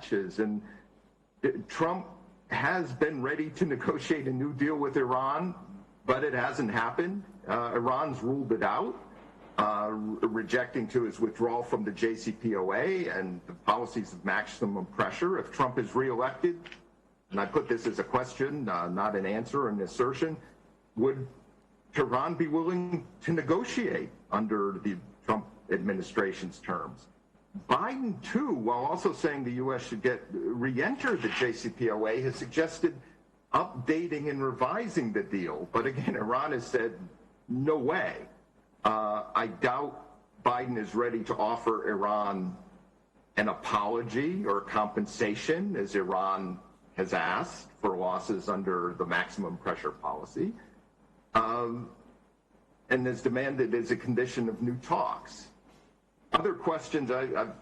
matches. And Trump has been ready to negotiate a new deal with Iran, but it hasn't happened. Iran's ruled it out, rejecting to his withdrawal from the JCPOA and the policies of maximum pressure. If Trump is reelected, and I put this as a question, not an answer, an assertion, would Tehran be willing to negotiate under the Trump administration's terms? Biden, too, while also saying the U.S. should re-enter the JCPOA, has suggested updating and revising the deal. But again, Iran has said, no way. I doubt Biden is ready to offer Iran an apology or compensation, as Iran has asked for losses under the maximum pressure policy, and has demanded as a condition of new talks. Other questions I've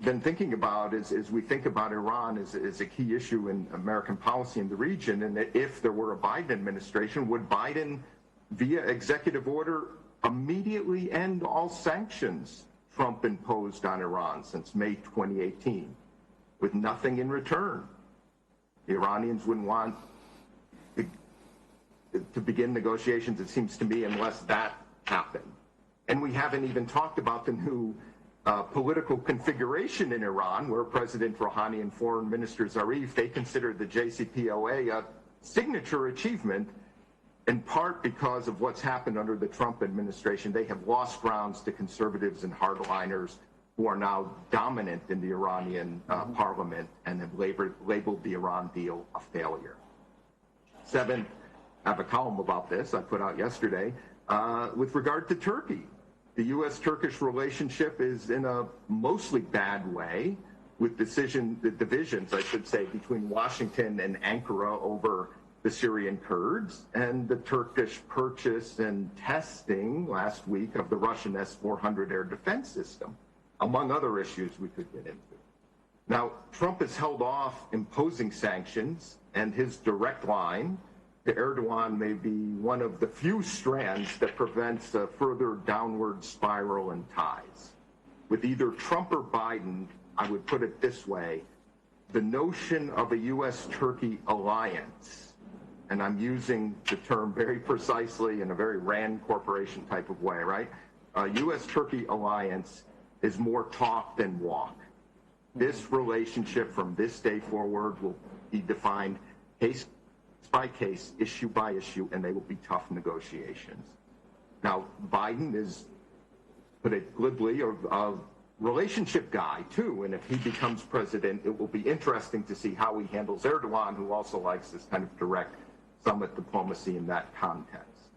been thinking about as we think about Iran is a key issue in American policy in the region, and that if there were a Biden administration, would Biden, via executive order, immediately end all sanctions Trump imposed on Iran since May 2018, with nothing in return? The Iranians wouldn't want to begin negotiations, it seems to me, unless that happened. And we haven't even talked about the new political configuration in Iran, where President Rouhani and Foreign Minister Zarif, they consider the JCPOA a signature achievement, in part because of what's happened under the Trump administration. They have lost grounds to conservatives and hardliners who are now dominant in the Iranian parliament and have labeled the Iran deal a failure. Seventh, I have a column about this I put out yesterday. With regard to Turkey, the U.S.-Turkish relationship is in a mostly bad way, with the divisions, I should say, between Washington and Ankara over the Syrian Kurds, and the Turkish purchase and testing last week of the Russian S-400 air defense system, among other issues we could get into. Now, Trump has held off imposing sanctions, and his direct line to Erdogan may be one of the few strands that prevents a further downward spiral in ties. With either Trump or Biden, I would put it this way, the notion of a U.S.-Turkey alliance, and I'm using the term very precisely in a very Rand Corporation type of way, right? A U.S.-Turkey alliance is more talk than walk. This relationship from this day forward will be defined case by case, issue by issue, and they will be tough negotiations. Now, Biden is, put it glibly, a relationship guy, too, and if he becomes president, it will be interesting to see how he handles Erdogan, who also likes this kind of direct summit diplomacy in that context.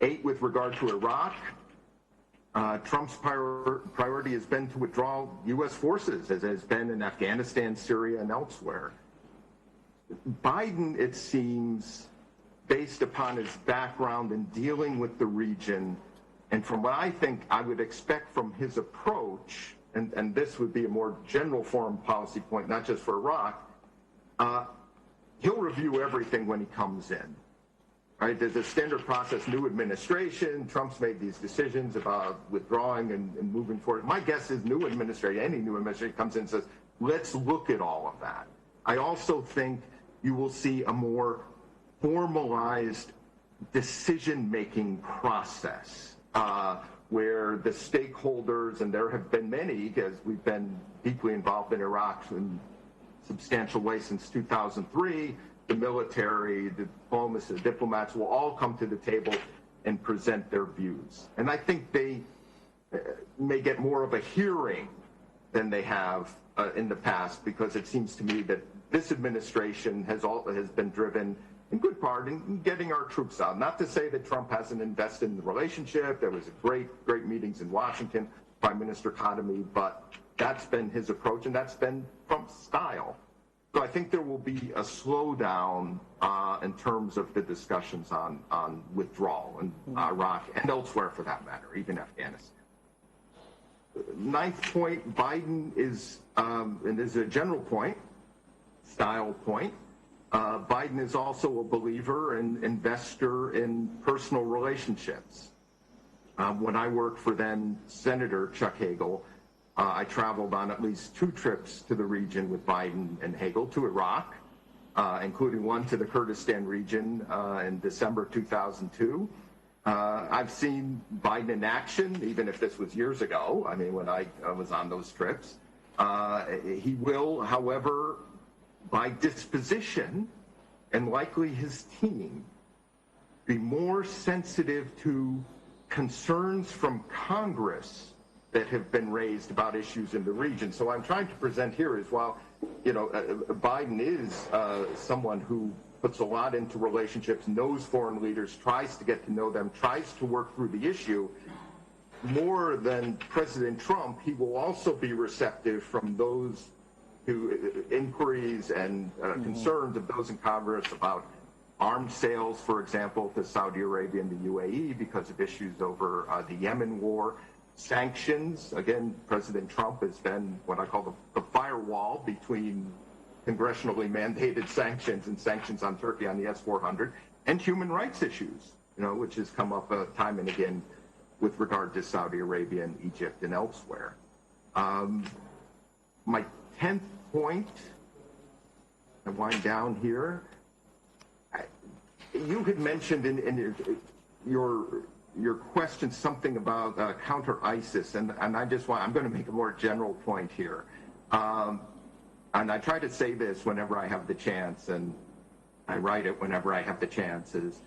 8, with regard to Iraq, Trump's priority has been to withdraw U.S. forces, as has been in Afghanistan, Syria, and elsewhere. Biden, it seems, based upon his background in dealing with the region, and from what I think I would expect from his approach, and this would be a more general foreign policy point, not just for Iraq, he'll review everything when he comes in. Right? There's a standard process, new administration, Trump's made these decisions about withdrawing and moving forward. My guess is any new administration comes in and says, let's look at all of that. I also think you will see a more formalized decision-making process where the stakeholders, and there have been many, because we've been deeply involved in Iraq in substantial way since 2003, the military, the diplomacy, the diplomats will all come to the table and present their views. And I think they may get more of a hearing than they have in the past, because it seems to me that this administration has been driven in good part in getting our troops out. Not to say that Trump hasn't invested in the relationship. There was great meetings in Washington, Prime Minister Khatami, but that's been his approach, and that's been Trump's style. So I think there will be a slowdown in terms of the discussions on withdrawal in Iraq and elsewhere for that matter, even Afghanistan. 9th point, Biden is, and this is a general point, style point, Biden is also a believer and investor in personal relationships. When I worked for then Senator Chuck Hagel, I traveled on at least 2 trips to the region with Biden and Hagel to Iraq, including one to the Kurdistan region in December 2002. I've seen Biden in action, even if this was years ago. I mean, when I was on those trips. He will, however, by disposition, and likely his team, be more sensitive to concerns from Congress that have been raised about issues in the region. So I'm trying to present here is while, Biden is someone who puts a lot into relationships, knows foreign leaders, tries to get to know them, tries to work through the issue, more than President Trump, he will also be receptive from those inquiries and concerns of those in Congress about arms sales, for example, to Saudi Arabia and the UAE because of issues over the Yemen war. Sanctions, again, President Trump has been what I call the firewall between congressionally mandated sanctions and sanctions on Turkey on the S-400, and human rights issues, which has come up time and again with regard to Saudi Arabia and Egypt and elsewhere. My 10th point, I wind down here. You had mentioned in your question something about counter ISIS, and I'm going to make a more general point here. And I try to say this whenever I have the chance, and I write it whenever I have the chance, is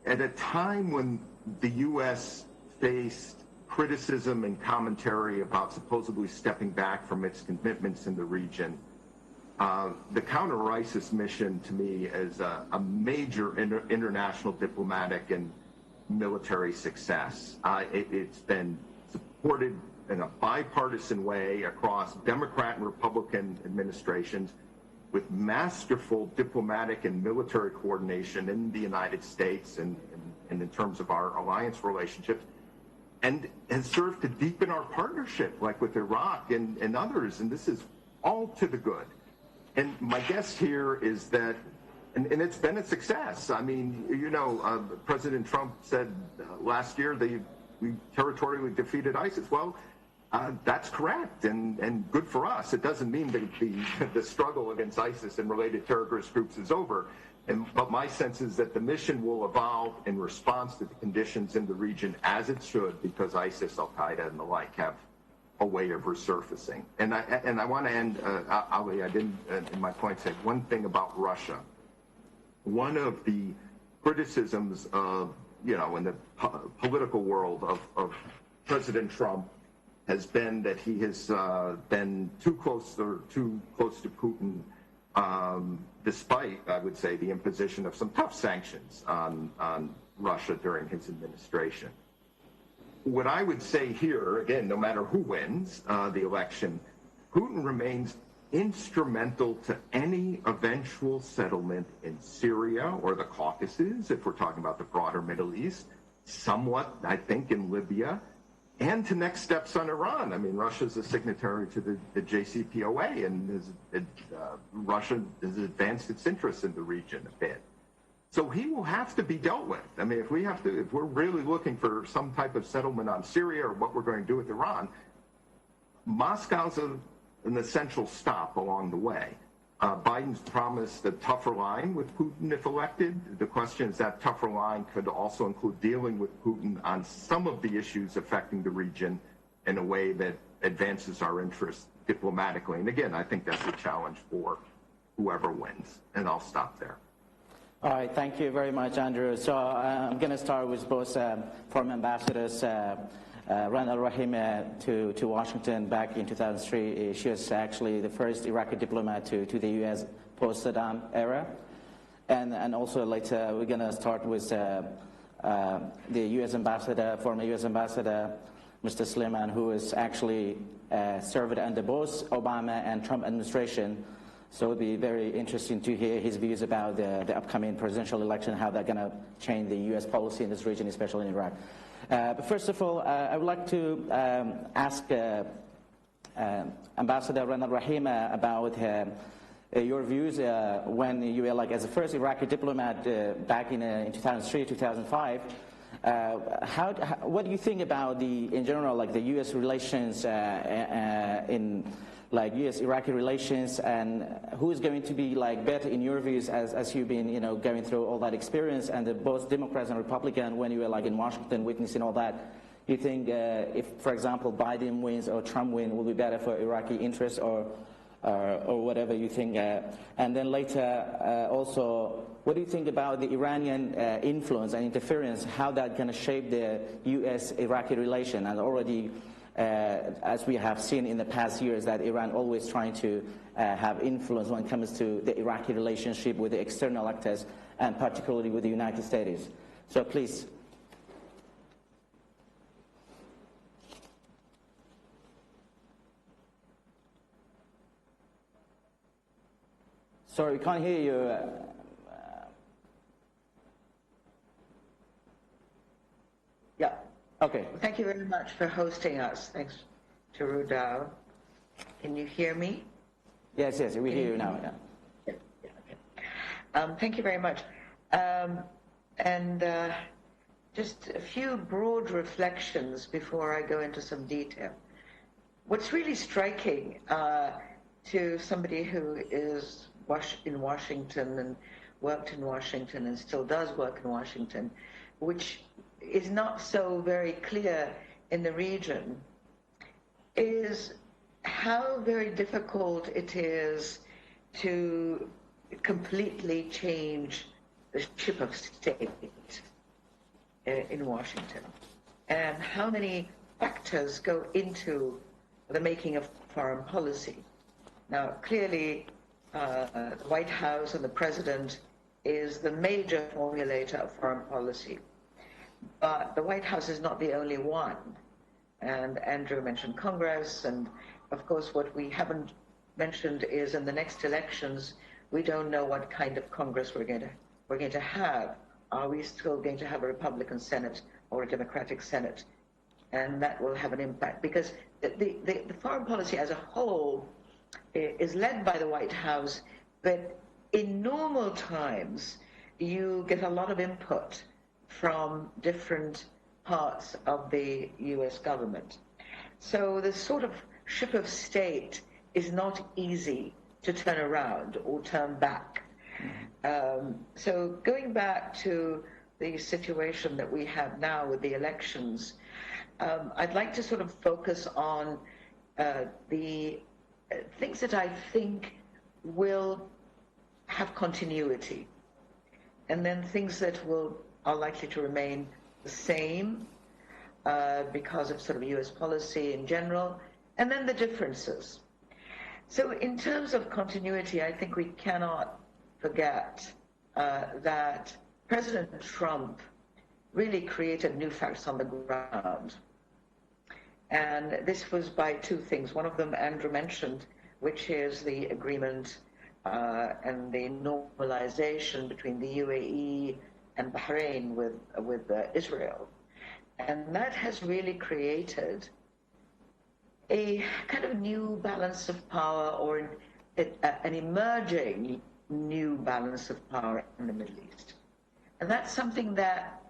at a time when the U.S. faced criticism and commentary about supposedly stepping back from its commitments in the region, the counter-ISIS mission to me is a major international diplomatic and military success. It's been supported in a bipartisan way across Democrat and Republican administrations with masterful diplomatic and military coordination in the United States and in terms of our alliance relationships, and has served to deepen our partnership, like with Iraq and others, and this is all to the good. And my guess here is that, and it's been a success. I mean, President Trump said last year we territorially defeated ISIS. Well, that's correct and good for us. It doesn't mean that the struggle against ISIS and related terrorist groups is over. But my sense is that the mission will evolve in response to the conditions in the region as it should, because ISIS, Al-Qaeda, and the like have a way of resurfacing. And I want to end, Ali, I didn't in my point say one thing about Russia. One of the criticisms of, in the political world of President Trump has been that he has been too close to Putin, despite, I would say, the imposition of some tough sanctions on Russia during his administration. What I would say here, again, no matter who wins the election, Putin remains instrumental to any eventual settlement in Syria or the Caucasus, if we're talking about the broader Middle East, somewhat, I think, in Libya, and to next steps on Iran. I mean, Russia's a signatory to the JCPOA, and Russia has advanced its interests in the region a bit. So he will have to be dealt with. I mean, if we're really looking for some type of settlement on Syria or what we're going to do with Iran, Moscow's an essential stop along the way. Biden's promised a tougher line with Putin if elected. The question is that tougher line could also include dealing with Putin on some of the issues affecting the region in a way that advances our interests diplomatically. And again, I think that's a challenge for whoever wins. And I'll stop there. All right, thank you very much, Andrew. So I'm going to start with both former ambassadors. Rudaw Rahim to Washington back in 2003. She was actually the first Iraqi diplomat to the U.S. post-Saddam era. And also later we're going to start with the U.S. ambassador, former U.S. ambassador, Mr. Suleiman, who is actually served under both Obama and Trump administration. So it would be very interesting to hear his views about the upcoming presidential election, how they're going to change the U.S. policy in this region, especially in Iraq. But first of all, I would like to ask Ambassador Rudaw Rahim about your views when you were as the first Iraqi diplomat back in 2003, 2005, what do you think about in general, like the U.S. relations in like U.S.-Iraqi relations, and who is going to be like better in your views as you've been, going through all that experience, and both Democrats and Republicans, when you were like in Washington witnessing all that, you think if, for example, Biden wins or Trump wins, will be better for Iraqi interests or whatever you think? And then later, also, what do you think about the Iranian influence and interference, how that going to shape the U.S.-Iraqi relation? And already, as we have seen in the past years, that Iran always trying to have influence when it comes to the Iraqi relationship with the external actors, and particularly with the United States. So please. Sorry, we can't hear you. Yeah. Okay. Thank you very much for hosting us. Thanks to Rudaw. Can you hear me? Yes, we hear you now. Yeah. Okay. Thank you very much. Just a few broad reflections before I go into some detail. What's really striking to somebody who is in Washington and worked in Washington and still does work in Washington, which is not so very clear in the region, is how very difficult it is to completely change the ship of state in Washington, and how many factors go into the making of foreign policy. Now, clearly, the White House and the President is the major formulator of foreign policy. But the White House is not the only one. And Andrew mentioned Congress, and of course what we haven't mentioned is in the next elections, we don't know what kind of Congress we're going to have. Are we still going to have a Republican Senate or a Democratic Senate? And that will have an impact, because the foreign policy as a whole is led by the White House, but in normal times, you get a lot of input from different parts of the US government. So this sort of ship of state is not easy to turn around or turn back. So going back to the situation that we have now with the elections, I'd like to sort of focus on the things that I think will have continuity, and then things that are likely to remain the same because of sort of US policy in general, and then the differences. So in terms of continuity, I think we cannot forget that President Trump really created new facts on the ground. And this was by two things. One of them Andrew mentioned, which is the agreement and the normalization between the UAE and Bahrain with Israel. And that has really created a kind of new balance of power, or an emerging new balance of power in the Middle East. And that's something that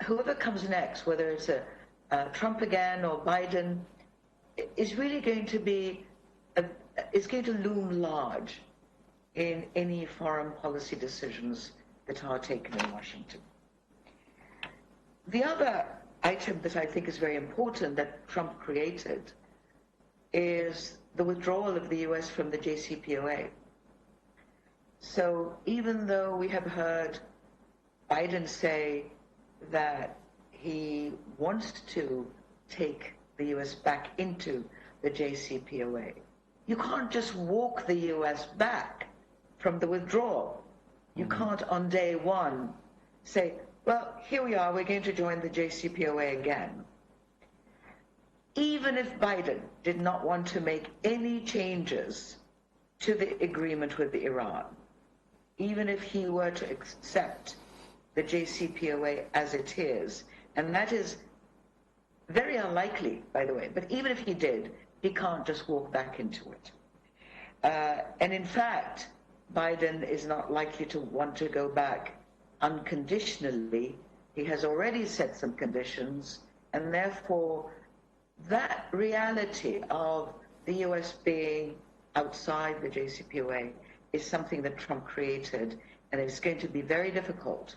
whoever comes next, whether it's Trump again or Biden, is really going to be, is going to loom large in any foreign policy decisions that are taken in Washington. The other item that I think is very important that Trump created is the withdrawal of the US from the JCPOA. So even though we have heard Biden say that he wants to take the US back into the JCPOA, you can't just walk the US back from the withdrawal. You can't on day one say, well, here we are, we're going to join the JCPOA again. Even if Biden did not want to make any changes to the agreement with Iran, even if he were to accept the JCPOA as it is, and that is very unlikely, by the way, but even if he did, he can't just walk back into it. And in fact, Biden is not likely to want to go back unconditionally. He has already set some conditions, and therefore that reality of the US being outside the JCPOA is something that Trump created, and it's going to be very difficult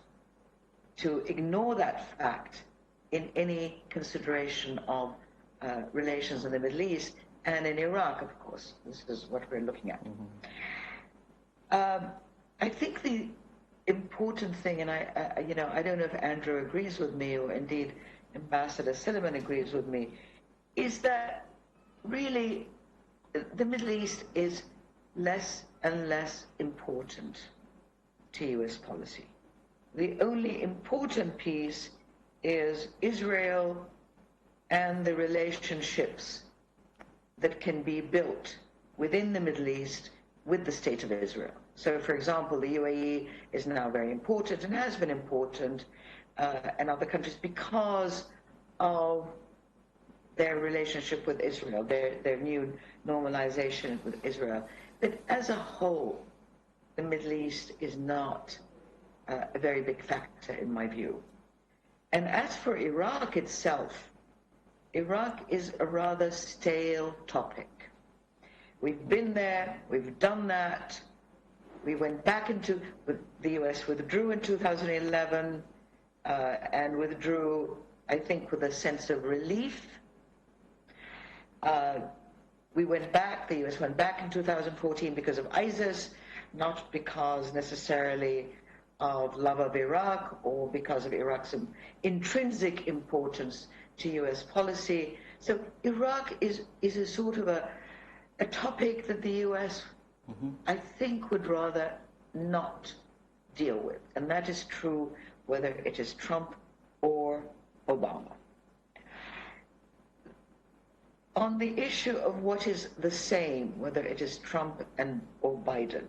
to ignore that fact in any consideration of relations in the Middle East and in Iraq, of course. This is what we're looking at. I think the important thing, and I don't know if Andrew agrees with me, or indeed Ambassador Silliman agrees with me, is that really the Middle East is less and less important to US policy. The only important piece is Israel and the relationships that can be built within the Middle East with the State of Israel. So, for example, the UAE is now very important and has been important, and other countries, because of their relationship with Israel, their new normalization with Israel. But as a whole, the Middle East is not a very big factor in my view. And as for Iraq itself, Iraq is a rather stale topic. We've been there, we've done that. We went back into, the US withdrew in 2011 and withdrew, I think, with a sense of relief. We went back, the US went back in 2014 because of ISIS, not because necessarily of love of Iraq or because of Iraq's intrinsic importance to US policy. So Iraq is a sort of a topic that the US, I think, would rather not deal with. And that is true whether it is Trump or Obama. On the issue of what is the same, whether it is Trump or Biden,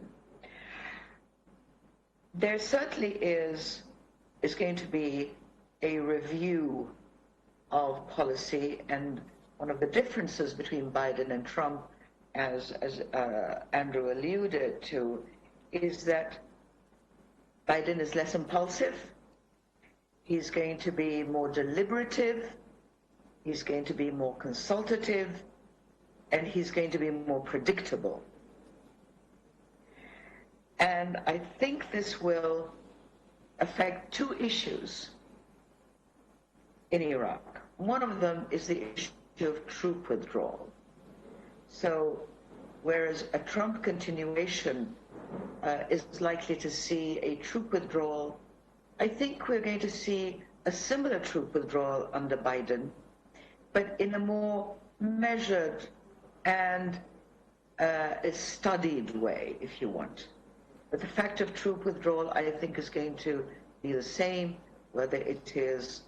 there certainly is going to be a review of policy, and one of the differences between Biden and Trump, as Andrew alluded to, is that Biden is less impulsive, he's going to be more deliberative, he's going to be more consultative, and he's going to be more predictable. And I think this will affect two issues in Iraq. One of them is the issue of troop withdrawal. So whereas a Trump continuation is likely to see a troop withdrawal, I think we're going to see a similar troop withdrawal under Biden, but in a more measured and a studied way, if you want. But the fact of troop withdrawal, I think, is going to be the same, whether it is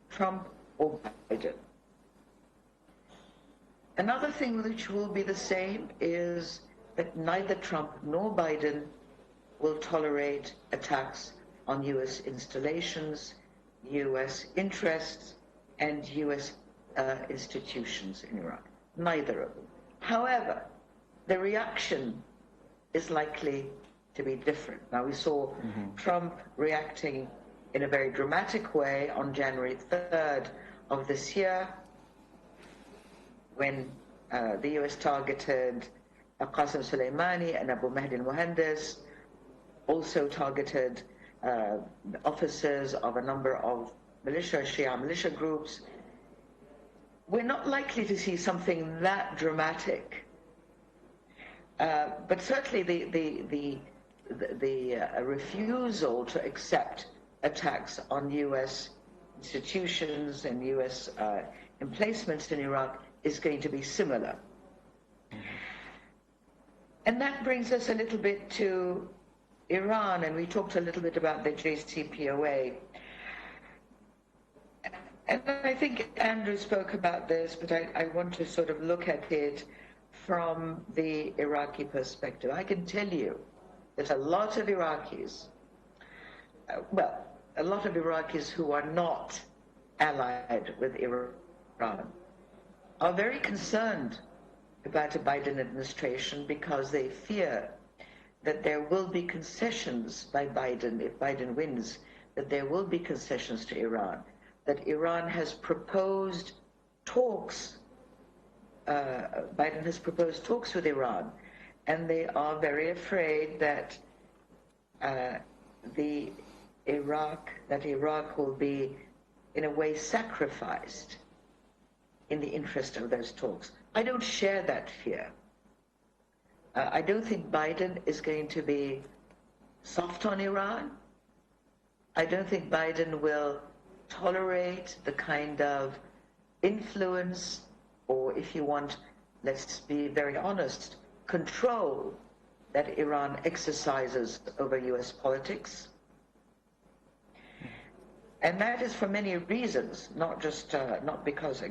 Trump or Biden. Another thing which will be the same is that neither Trump nor Biden will tolerate attacks on US installations, US interests, and US institutions in Iraq. Neither of them. However, the reaction is likely to be different. Now, we saw Trump reacting in a very dramatic way on January 3rd of this year, when the US targeted Qasem Soleimani and Abu Mahdi al-Muhandis, also targeted officers of a number of Shia militia groups. We're not likely to see something that dramatic, but certainly the refusal to accept attacks on US institutions and US emplacements in Iraq is going to be similar. And that brings us a little bit to Iran, and we talked a little bit about the JCPOA. And I think Andrew spoke about this, but I want to sort of look at it from the Iraqi perspective. I can tell you that a lot of Iraqis, a lot of Iraqis who are not allied with Iran are very concerned about a Biden administration because they fear that there will be concessions by Biden, if Biden wins, that there will be concessions to Iran, that Iran has proposed talks, Biden has proposed talks with Iran, and they are very afraid that Iraq will be, in a way, sacrificed in the interest of those talks. I don't share that fear. I don't think Biden is going to be soft on Iran. I don't think Biden will tolerate the kind of influence, or if you want, let's be very honest, control that Iran exercises over US politics. And that is for many reasons, not because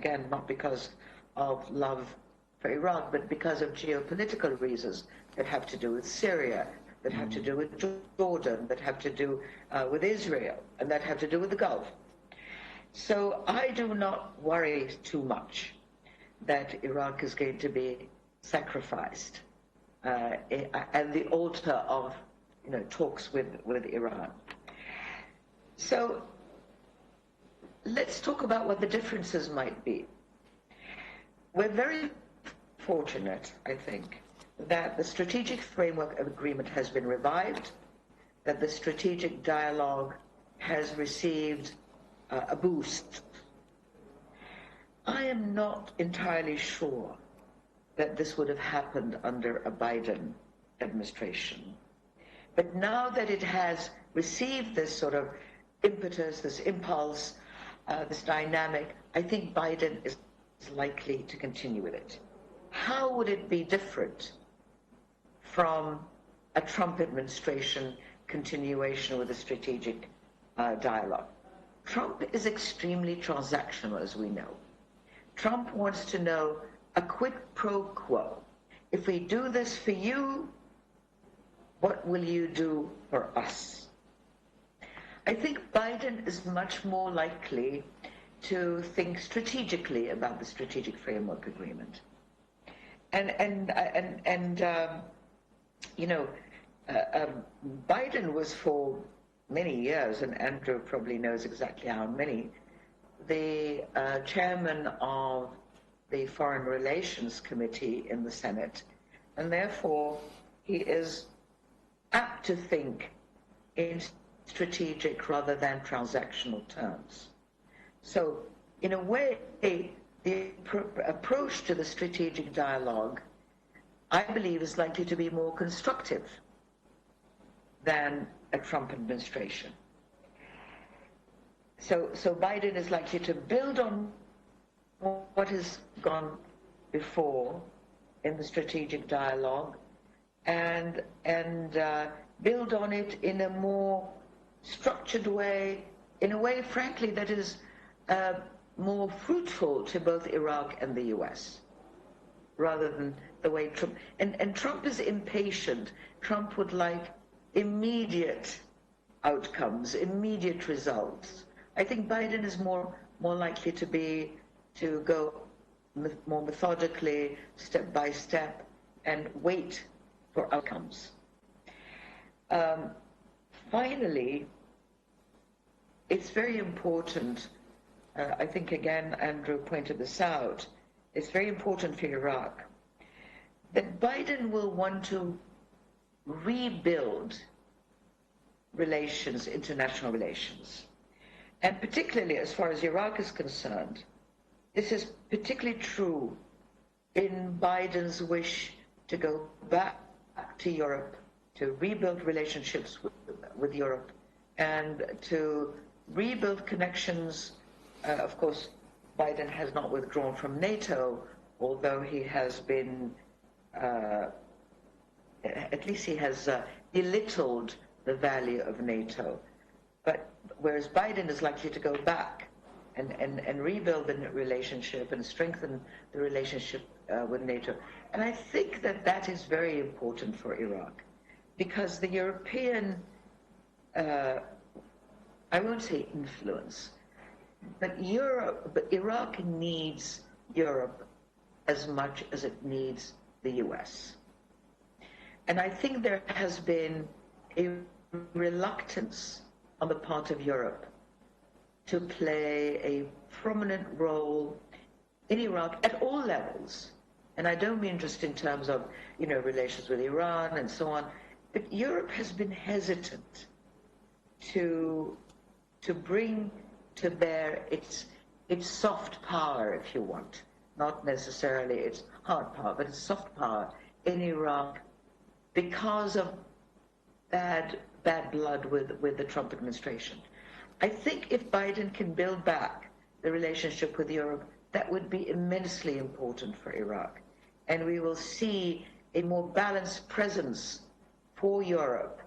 of love for Iraq, but because of geopolitical reasons that have to do with Syria, that have to do with Jordan, that have to do with Israel, and that have to do with the Gulf. So I do not worry too much that Iraq is going to be sacrificed at the altar of talks with Iran. So let's talk about what the differences might be. We're very fortunate, I think, that the strategic framework agreement has been revived, that the strategic dialogue has received a boost. I am not entirely sure that this would have happened under a Biden administration. But now that it has received this sort of impetus, this impulse, this dynamic, I think Biden is likely to continue with it. How would it be different from a Trump administration continuation with a strategic dialogue? Trump is extremely transactional, as we know. Trump wants to know a quid pro quo. If we do this for you, what will you do for us? I think Biden is much more likely to think strategically about the strategic framework agreement. Biden was for many years, and Andrew probably knows exactly how many, the chairman of the Foreign Relations Committee in the Senate, and therefore he is apt to think in strategic rather than transactional terms. So, in a way, the approach to the strategic dialogue, I believe, is likely to be more constructive than a Trump administration. So Biden is likely to build on what has gone before in the strategic dialogue and build on it in a more structured way, in a way, frankly, that is more fruitful to both Iraq and the US, rather than the way Trump... And Trump is impatient. Trump would like immediate outcomes, immediate results. I think Biden is more likely to go more methodically, step by step, and wait for outcomes. Finally, it's very important, I think again Andrew pointed this out, it's very important for Iraq that Biden will want to rebuild relations, international relations. And particularly as far as Iraq is concerned, this is particularly true in Biden's wish to go back to Europe, to rebuild relationships with Europe, and to rebuild connections. Of course, Biden has not withdrawn from NATO, although he has been, at least he has belittled the value of NATO. But whereas Biden is likely to go back and rebuild the relationship and strengthen the relationship with NATO. And I think that is very important for Iraq, because the European, I won't say influence, but Iraq needs Europe as much as it needs the US. And I think there has been a reluctance on the part of Europe to play a prominent role in Iraq at all levels. And I don't mean just in terms of, relations with Iran and so on, but Europe has been hesitant to bring to bear its soft power, if you want, not necessarily its hard power, but its soft power in Iraq because of bad blood with the Trump administration. I think if Biden can build back the relationship with Europe, that would be immensely important for Iraq. And we will see a more balanced presence for Europe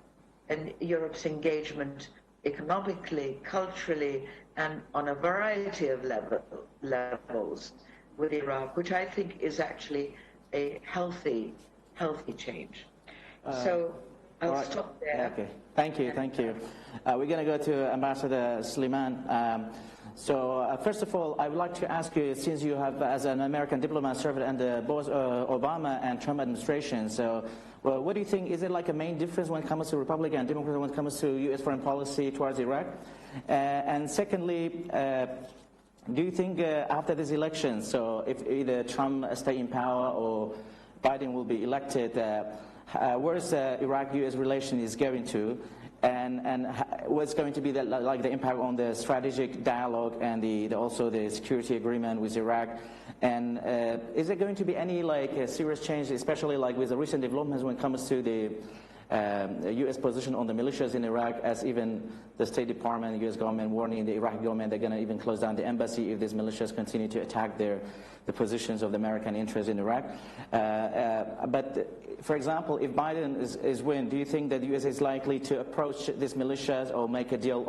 and Europe's engagement economically, culturally, and on a variety of levels with Iraq, which I think is actually a healthy change. So I'll stop there. Okay. Thank you. We're going to go to Ambassador Slimane. First of all, I would like to ask you, since you have, as an American diplomat, served under both Obama and Trump administrations, what do you think, is it like a main difference when it comes to Republican and Democrat when it comes to U.S. foreign policy towards Iraq? And secondly, do you think after this election, so if either Trump stay in power or Biden will be elected, where's Iraq-U.S. relation is going to, and what's going to be the impact on the strategic dialogue and also the security agreement with Iraq? And is there going to be any serious change, especially with the recent developments when it comes to the U.S. position on the militias in Iraq, as even the State Department, the U.S. government warning the Iraqi government they're going to even close down the embassy if these militias continue to attack the positions of the American interests in Iraq. But, for example, if Biden is win, do you think that the U.S. is likely to approach these militias or make a deal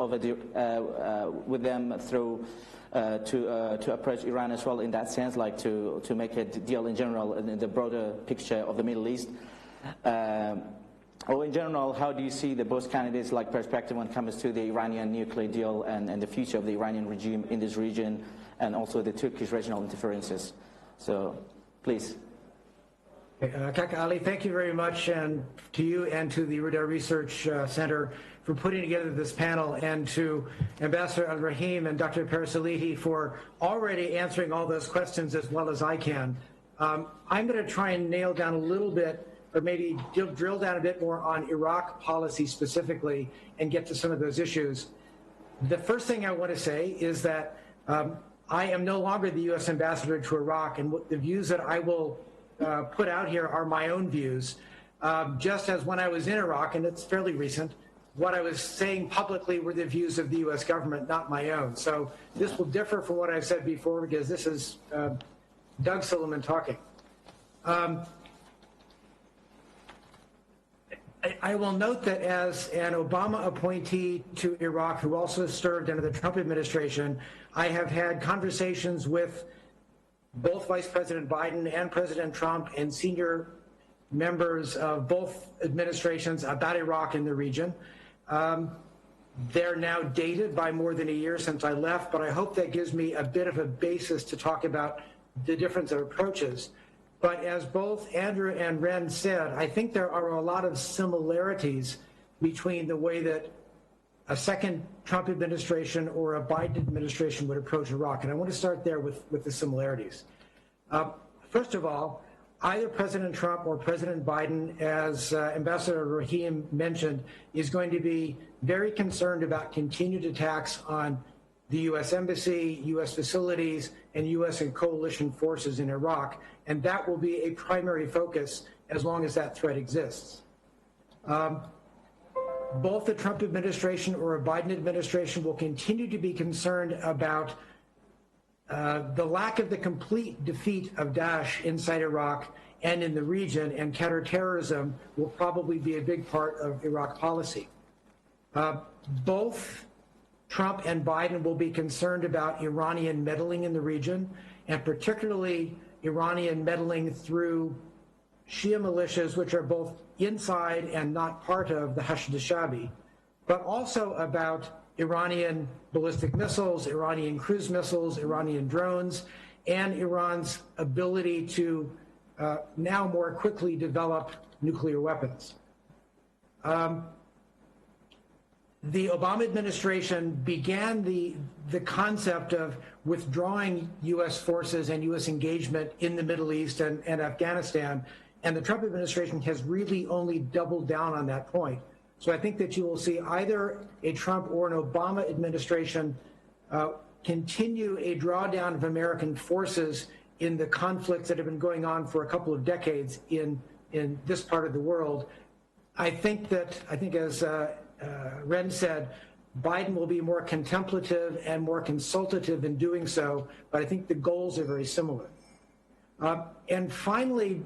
with them through to approach Iran as well in that sense, to make a deal in general in the broader picture of the Middle East? Or in general, how do you see the both candidates' perspective when it comes to the Iranian nuclear deal and the future of the Iranian regime in this region, and also the Turkish regional interferences? So, please. Kaka Ali, thank you very much, and to you and to the Rudaw Research Center for putting together this panel, and to Ambassador Al-Rahim and Dr. Parasaliti for already answering all those questions as well as I can. I'm going to try and nail down a little bit, or maybe drill down a bit more on Iraq policy specifically and get to some of those issues. The first thing I want to say is that I am no longer the U.S. ambassador to Iraq, and the views that I will put out here are my own views. Just as when I was in Iraq, and it's fairly recent, what I was saying publicly were the views of the U.S. government, not my own. So this will differ from what I've said before, because this is Doug Silliman talking. I will note that as an Obama appointee to Iraq, who also served under the Trump administration, I have had conversations with both Vice President Biden and President Trump and senior members of both administrations about Iraq and the region. They're now dated by more than a year since I left, but I hope that gives me a bit of a basis to talk about the difference of approaches. But as both Andrew and Ren said, I think there are a lot of similarities between the way that a second Trump administration or a Biden administration would approach Iraq. And I want to start there with the similarities. First of all, either President Trump or President Biden, as Ambassador Rahim mentioned, is going to be very concerned about continued attacks on the U.S. Embassy, U.S. facilities, and U.S. and coalition forces in Iraq. And that will be a primary focus as long as that threat exists. Both the Trump administration or a Biden administration will continue to be concerned about the lack of the complete defeat of Daesh inside Iraq and in the region, and counterterrorism will probably be a big part of Iraq policy. Both Trump and Biden will be concerned about Iranian meddling in the region, and particularly Iranian meddling through Shia militias, which are both inside and not part of the Hashd al-Shabi, but also about Iranian ballistic missiles, Iranian cruise missiles, Iranian drones, and Iran's ability to now more quickly develop nuclear weapons. the Obama administration began the concept of withdrawing U.S. forces and U.S. engagement in the Middle East and Afghanistan, and the Trump administration has really only doubled down on that point. So I think that you will see either a Trump or an Obama administration continue a drawdown of American forces in the conflicts that have been going on for a couple of decades in this part of the world. I think as Ren said, Biden will be more contemplative and more consultative in doing so, but I think the goals are very similar. And finally,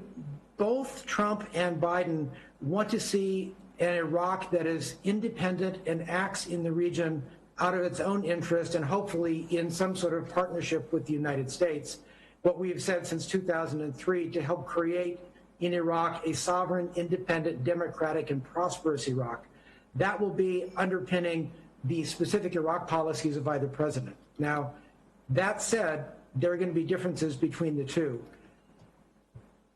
both Trump and Biden want to see an Iraq that is independent and acts in the region out of its own interest and hopefully in some sort of partnership with the United States. What we have said since 2003 to help create in Iraq a sovereign, independent, democratic, and prosperous Iraq. That will be underpinning the specific Iraq policies of either president. Now, that said, there are going to be differences between the two.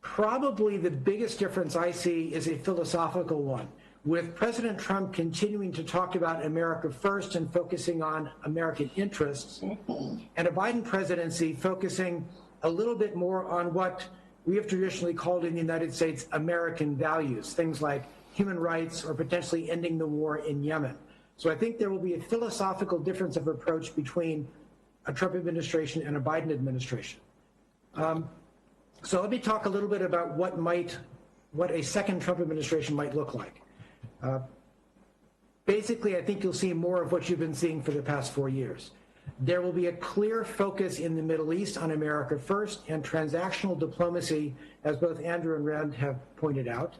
Probably the biggest difference I see is a philosophical one, with President Trump continuing to talk about America first and focusing on American interests, and a Biden presidency focusing a little bit more on what we have traditionally called in the United States American values, things like human rights or potentially ending the war in Yemen. So I think there will be a philosophical difference of approach between a Trump administration and a Biden administration. So let me talk a little bit about what a second Trump administration might look like. Basically, I think you'll see more of what you've been seeing for the past 4 years. There will be a clear focus in the Middle East on America first and transactional diplomacy, as both Andrew and Rand have pointed out.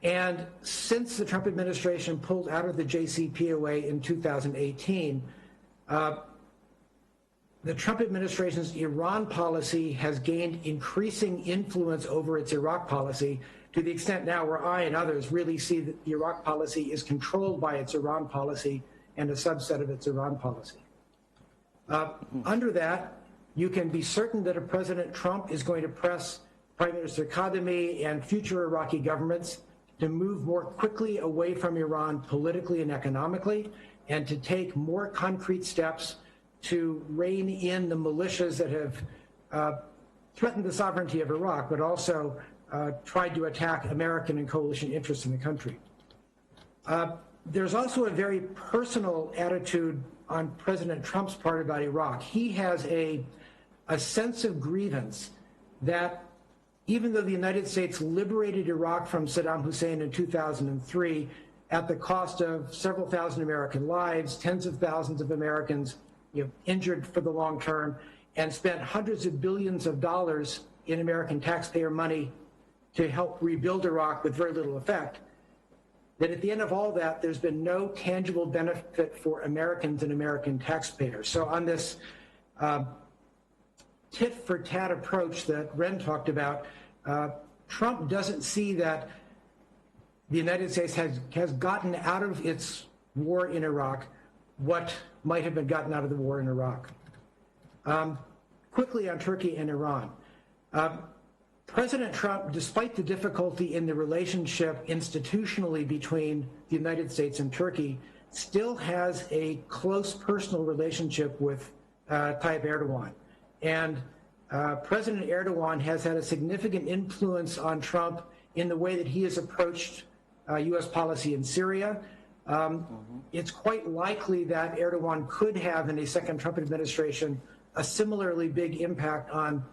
And since the Trump administration pulled out of the JCPOA in 2018, the Trump administration's Iran policy has gained increasing influence over its Iraq policy, to the extent now where I and others really see that the Iraq policy is controlled by its Iran policy and a subset of its Iran policy. Under that, you can be certain that a President Trump is going to press Prime Minister Kadhimi and future Iraqi governments to move more quickly away from Iran politically and economically, and to take more concrete steps to rein in the militias that have threatened the sovereignty of Iraq, but also tried to attack American and coalition interests in the country. There's also a very personal attitude on President Trump's part about Iraq. He has a sense of grievance that even though the United States liberated Iraq from Saddam Hussein in 2003 at the cost of several thousand American lives, tens of thousands of Americans injured for the long term, and spent hundreds of billions of dollars in American taxpayer money to help rebuild Iraq with very little effect, that at the end of all that, there's been no tangible benefit for Americans and American taxpayers. So on this tit-for-tat approach that Ren talked about, Trump doesn't see that the United States has gotten out of its war in Iraq what might have been gotten out of the war in Iraq. Quickly on Turkey and Iran. President Trump, despite the difficulty in the relationship institutionally between the United States and Turkey, still has a close personal relationship with Tayyip Erdogan. And President Erdogan has had a significant influence on Trump in the way that he has approached U.S. policy in Syria. It's quite likely that Erdogan could have, in a second Trump administration, a similarly big impact on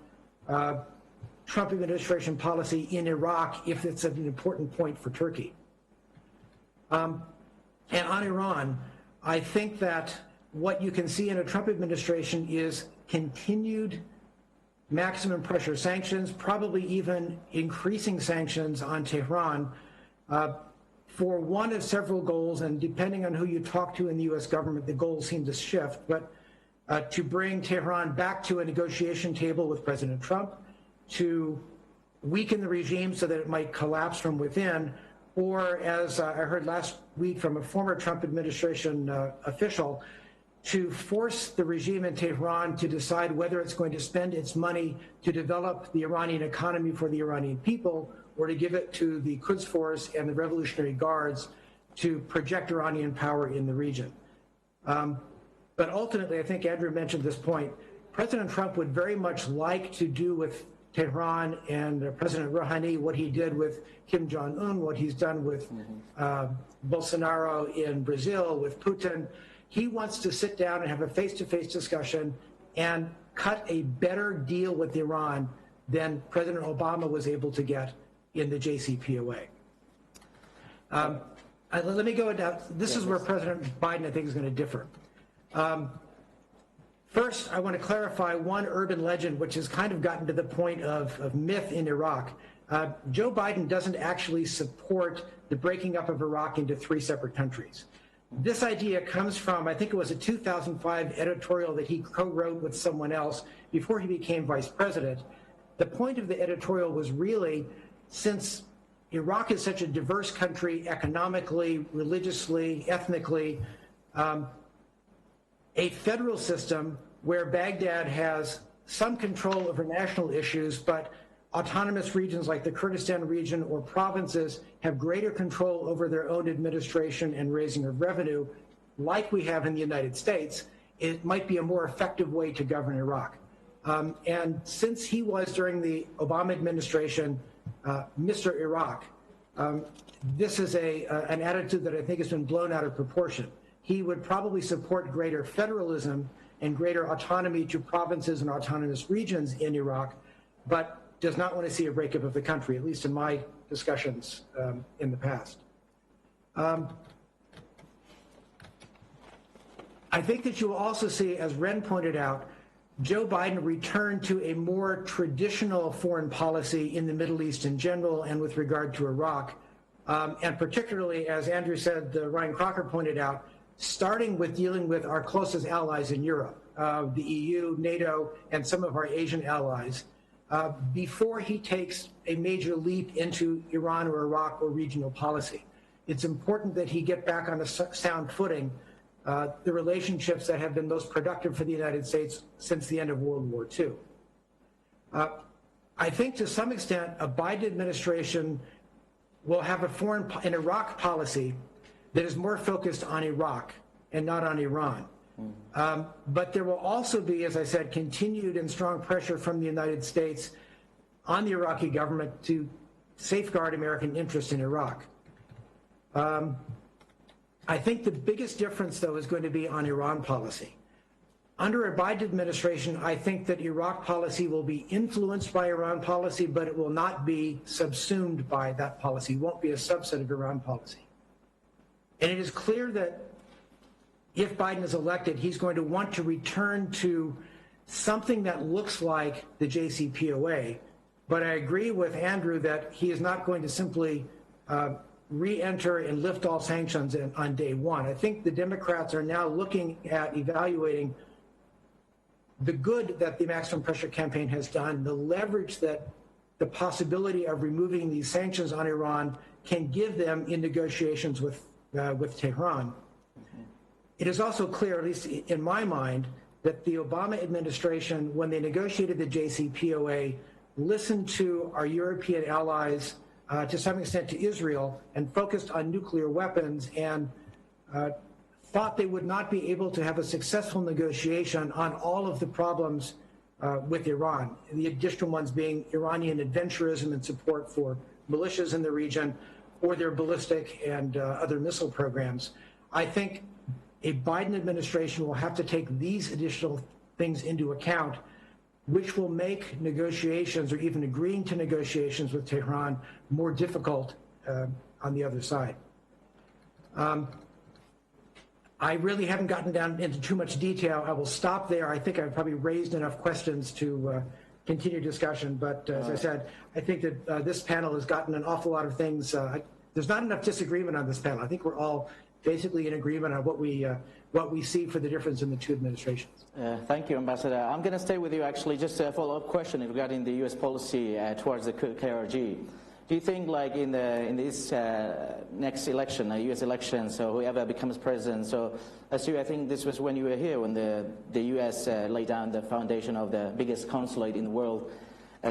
Trump administration policy in Iraq if it's an important point for Turkey. And on Iran, I think that what you can see in a Trump administration is continued maximum pressure sanctions, probably even increasing sanctions on Tehran for one of several goals, and depending on who you talk to in the U.S. government, the goals seem to shift, but to bring Tehran back to a negotiation table with President Trump, to weaken the regime so that it might collapse from within, or as I heard last week from a former Trump administration official, to force the regime in Tehran to decide whether it's going to spend its money to develop the Iranian economy for the Iranian people, or to give it to the Quds Force and the Revolutionary Guards to project Iranian power in the region. But ultimately, I think Andrew mentioned this point, President Trump would very much like to do with Tehran and President Rouhani what he did with Kim Jong-un, what he's done with Bolsonaro in Brazil, with Putin. He wants to sit down and have a face-to-face discussion and cut a better deal with Iran than President Obama was able to get in the JCPOA. Let me go now. This is where President Biden, I think, is going to differ. First, I want to clarify one urban legend, which has kind of gotten to the point of myth in Iraq. Joe Biden doesn't actually support the breaking up of Iraq into 3 separate countries. This idea comes from, I think it was a 2005 editorial that he co-wrote with someone else before he became vice president. The point of the editorial was really, since Iraq is such a diverse country economically, religiously, ethnically, a federal system where Baghdad has some control over national issues, but autonomous regions like the Kurdistan region or provinces have greater control over their own administration and raising of revenue, like we have in the United States. It might be a more effective way to govern Iraq. And since he was, during the Obama administration, Mr. Iraq, this is an attitude that I think has been blown out of proportion. He would probably support greater federalism and greater autonomy to provinces and autonomous regions in Iraq, but does not want to see a breakup of the country, at least in my discussions in the past. I think that you will also see, as Ren pointed out, Joe Biden returned to a more traditional foreign policy in the Middle East in general and with regard to Iraq, and particularly, as Andrew said, Ryan Crocker pointed out, starting with dealing with our closest allies in Europe, the EU, NATO, and some of our Asian allies, before he takes a major leap into Iran or Iraq or regional policy. It's important that he get back on a sound footing, the relationships that have been most productive for the United States since the end of World War II. I think to some extent, a Biden administration will have an Iraq policy that is more focused on Iraq and not on Iran. But there will also be, as I said, continued and strong pressure from the United States on the Iraqi government to safeguard American interests in Iraq. I think the biggest difference, though, is going to be on Iran policy. Under a Biden administration, I think that Iraq policy will be influenced by Iran policy, but it will not be subsumed by that policy. It won't be a subset of Iran policy. And it is clear that if Biden is elected, he's going to want to return to something that looks like the JCPOA. But I agree with Andrew that he is not going to simply re-enter and lift all sanctions on day one. I think the Democrats are now looking at evaluating the good that the maximum pressure campaign has done, the leverage that the possibility of removing these sanctions on Iran can give them in negotiations with Tehran. It is also clear, at least in my mind, that the Obama administration, when they negotiated the JCPOA, listened to our European allies, to some extent to Israel, and focused on nuclear weapons and thought they would not be able to have a successful negotiation on all of the problems with Iran, the additional ones being Iranian adventurism and support for militias in the region, or their ballistic and other missile programs. I think a Biden administration will have to take these additional things into account, which will make negotiations or even agreeing to negotiations with Tehran more difficult on the other side. I really haven't gotten down into too much detail. I will stop there. I think I've probably raised enough questions to continue discussion, but as I said, I think that this panel has gotten an awful lot of things. There's not enough disagreement on this panel. I think we're all basically in agreement on what we see for the difference in the two administrations. Thank you, Ambassador. I'm going to stay with you, actually. Just a follow-up question regarding the U.S. policy towards the KRG. Do you think, like in this next election, U.S. election, so whoever becomes president, so as you, I think this was when you were here, when the U.S. laid down the foundation of the biggest consulate in the world.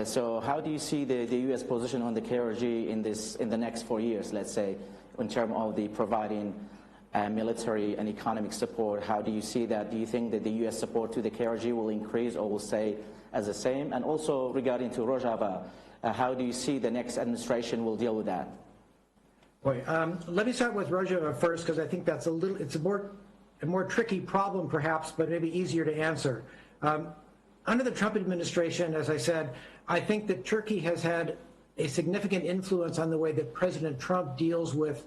So how do you see the U.S. position on the KRG in the next 4 years, let's say? in terms of the providing military and economic support. How do you see that? Do you think that the U.S. support to the KRG will increase or will stay as the same? And also regarding to Rojava, how do you see the next administration will deal with that? Boy, let me start with Rojava first, because I think that's it's a more tricky problem perhaps, but maybe easier to answer. Under the Trump administration, as I said, I think that Turkey has had a significant influence on the way that President Trump deals with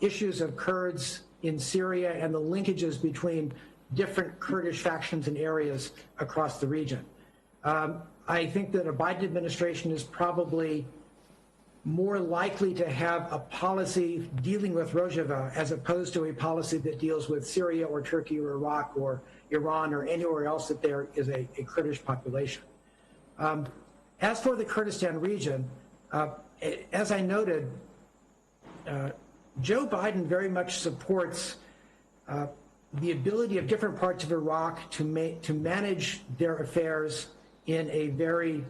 issues of Kurds in Syria and the linkages between different Kurdish factions and areas across the region. I think that a Biden administration is probably more likely to have a policy dealing with Rojava as opposed to a policy that deals with Syria or Turkey or Iraq or Iran or anywhere else that there is a Kurdish population. As for the Kurdistan region, as I noted, Joe Biden very much supports the ability of different parts of Iraq to manage their affairs in a very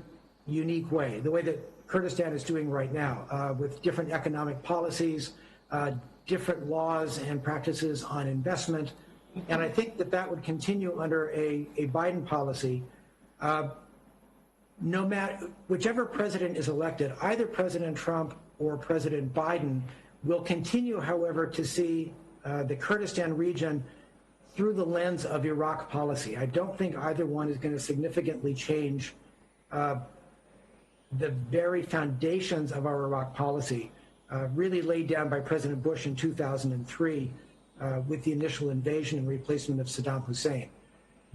unique way, the way that Kurdistan is doing right now, with different economic policies, different laws and practices on investment. And I think that that would continue under a Biden policy. No matter whichever president is elected, either President Trump or President Biden will continue, however, to see the Kurdistan region through the lens of Iraq policy. I don't think either one is going to significantly change the very foundations of our Iraq policy, really laid down by President Bush in 2003 with the initial invasion and replacement of Saddam Hussein.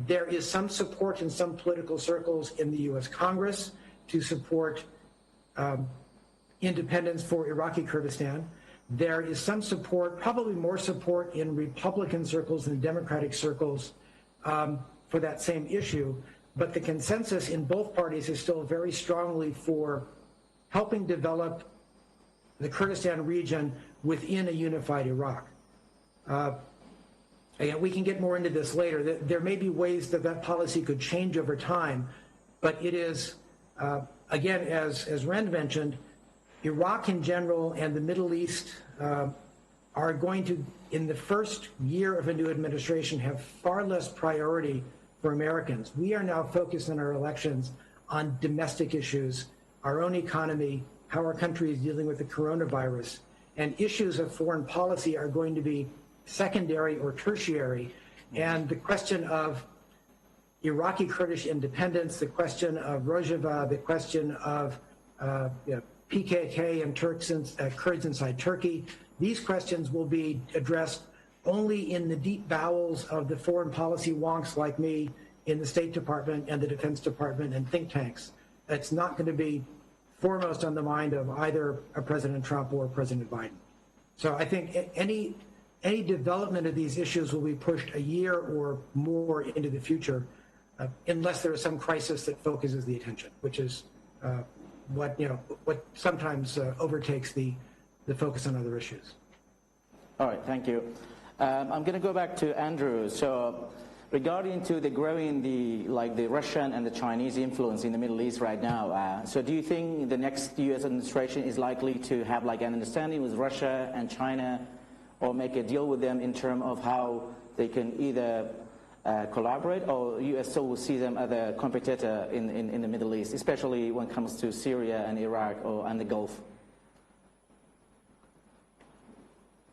There is some support in some political circles in the U.S. Congress to support independence for Iraqi Kurdistan. There is some support, probably more support in Republican circles than Democratic circles for that same issue. But the consensus in both parties is still very strongly for helping develop the Kurdistan region within a unified Iraq. Again, we can get more into this later. There may be ways that that policy could change over time, but it is, again, as Rand mentioned, Iraq in general and the Middle East are going to, in the first year of a new administration, have far less priority for Americans. We are now focused in our elections on domestic issues, our own economy, how our country is dealing with the coronavirus, and issues of foreign policy are going to be secondary or tertiary. And the question of Iraqi Kurdish independence, the question of Rojava, the question of PKK and Kurds inside Turkey, these questions will be addressed only in the deep bowels of the foreign policy wonks like me in the State Department and the Defense Department and think tanks. It's not going to be foremost on the mind of either a President Trump or President Biden. So I think any development of these issues will be pushed a year or more into the future, unless there is some crisis that focuses the attention, which is what sometimes overtakes the focus on other issues. All right, thank you. I'm going to go back to Andrew. So, regarding to the growing the Russian and the Chinese influence in the Middle East right now, so do you think the next U.S. administration is likely to have like an understanding with Russia and China, or make a deal with them in terms of how they can either collaborate, or U.S. still will see them as a competitor in the Middle East, especially when it comes to Syria and Iraq and the Gulf?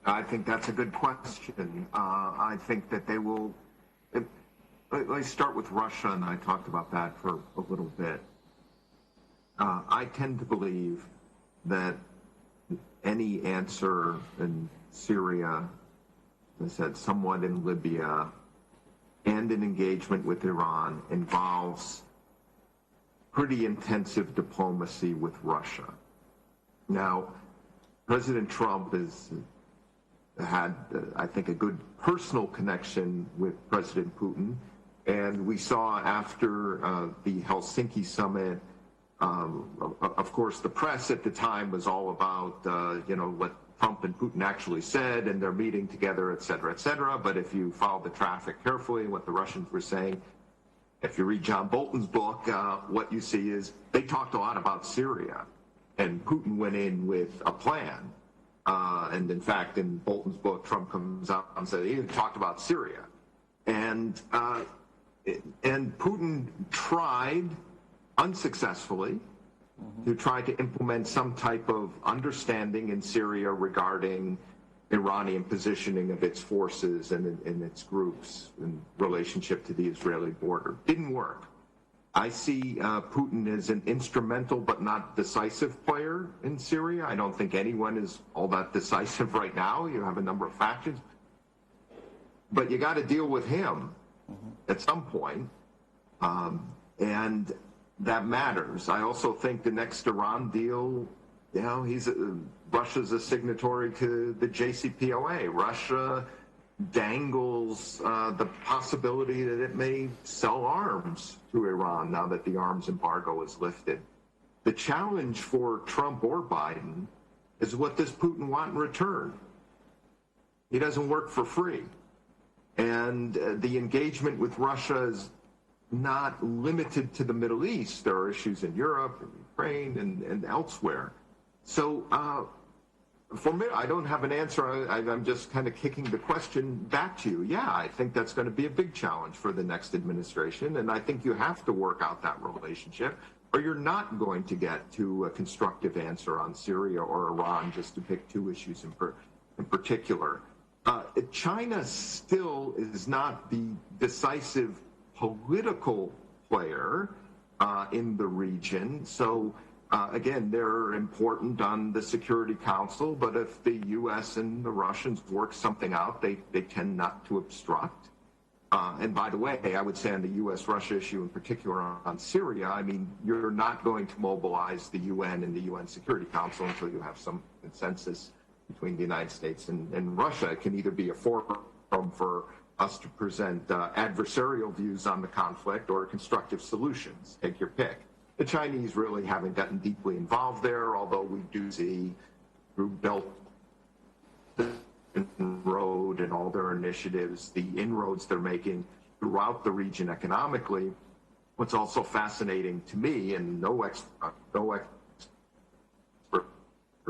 I think that's a good question. I think that they will. Let's start with Russia, and I talked about that for a little bit. I tend to believe that any answer in Syria, as I said, somewhat in Libya, and an engagement with Iran involves pretty intensive diplomacy with Russia. Now, President Trump has had, I think, a good personal connection with President Putin. And we saw after the Helsinki summit, of course, the press at the time was all about, what Trump and Putin actually said, and their meeting together, et cetera, et cetera. But if you follow the traffic carefully, what the Russians were saying, if you read John Bolton's book, what you see is they talked a lot about Syria. And Putin went in with a plan. And in fact, in Bolton's book, Trump comes out and says he even talked about Syria. And Putin tried unsuccessfully to try to implement some type of understanding in Syria regarding Iranian positioning of its forces and its groups in relationship to the Israeli border. Didn't work. I see Putin as an instrumental but not decisive player in Syria. I don't think anyone is all that decisive right now. You have a number of factions. But you got to deal with him at some point. And that matters. I also think the next Iran deal, you know, Russia's a signatory to the JCPOA. Russia dangles the possibility that it may sell arms to Iran now that the arms embargo is lifted. The challenge for Trump or Biden is what does Putin want in return? He doesn't work for free. And the engagement with Russia is not limited to the Middle East. There are issues in Europe, and Ukraine, and elsewhere. So for me, I don't have an answer. I'm just kind of kicking the question back to you. Yeah, I think that's going to be a big challenge for the next administration, and I think you have to work out that relationship, or you're not going to get to a constructive answer on Syria or Iran, just to pick two issues in particular. China still is not the decisive political player in the region. So again, they're important on the Security Council, but if the U.S. and the Russians work something out, they tend not to obstruct. And by the way, I would say on the U.S.-Russia issue in particular on Syria, I mean, you're not going to mobilize the UN and the UN Security Council until you have some consensus between the United States and Russia. It can either be a forum for us to present adversarial views on the conflict or constructive solutions. Take your pick. The Chinese really haven't gotten deeply involved there, although we do see through Belt and Road and all their initiatives, the inroads they're making throughout the region economically. What's also fascinating to me, and no expert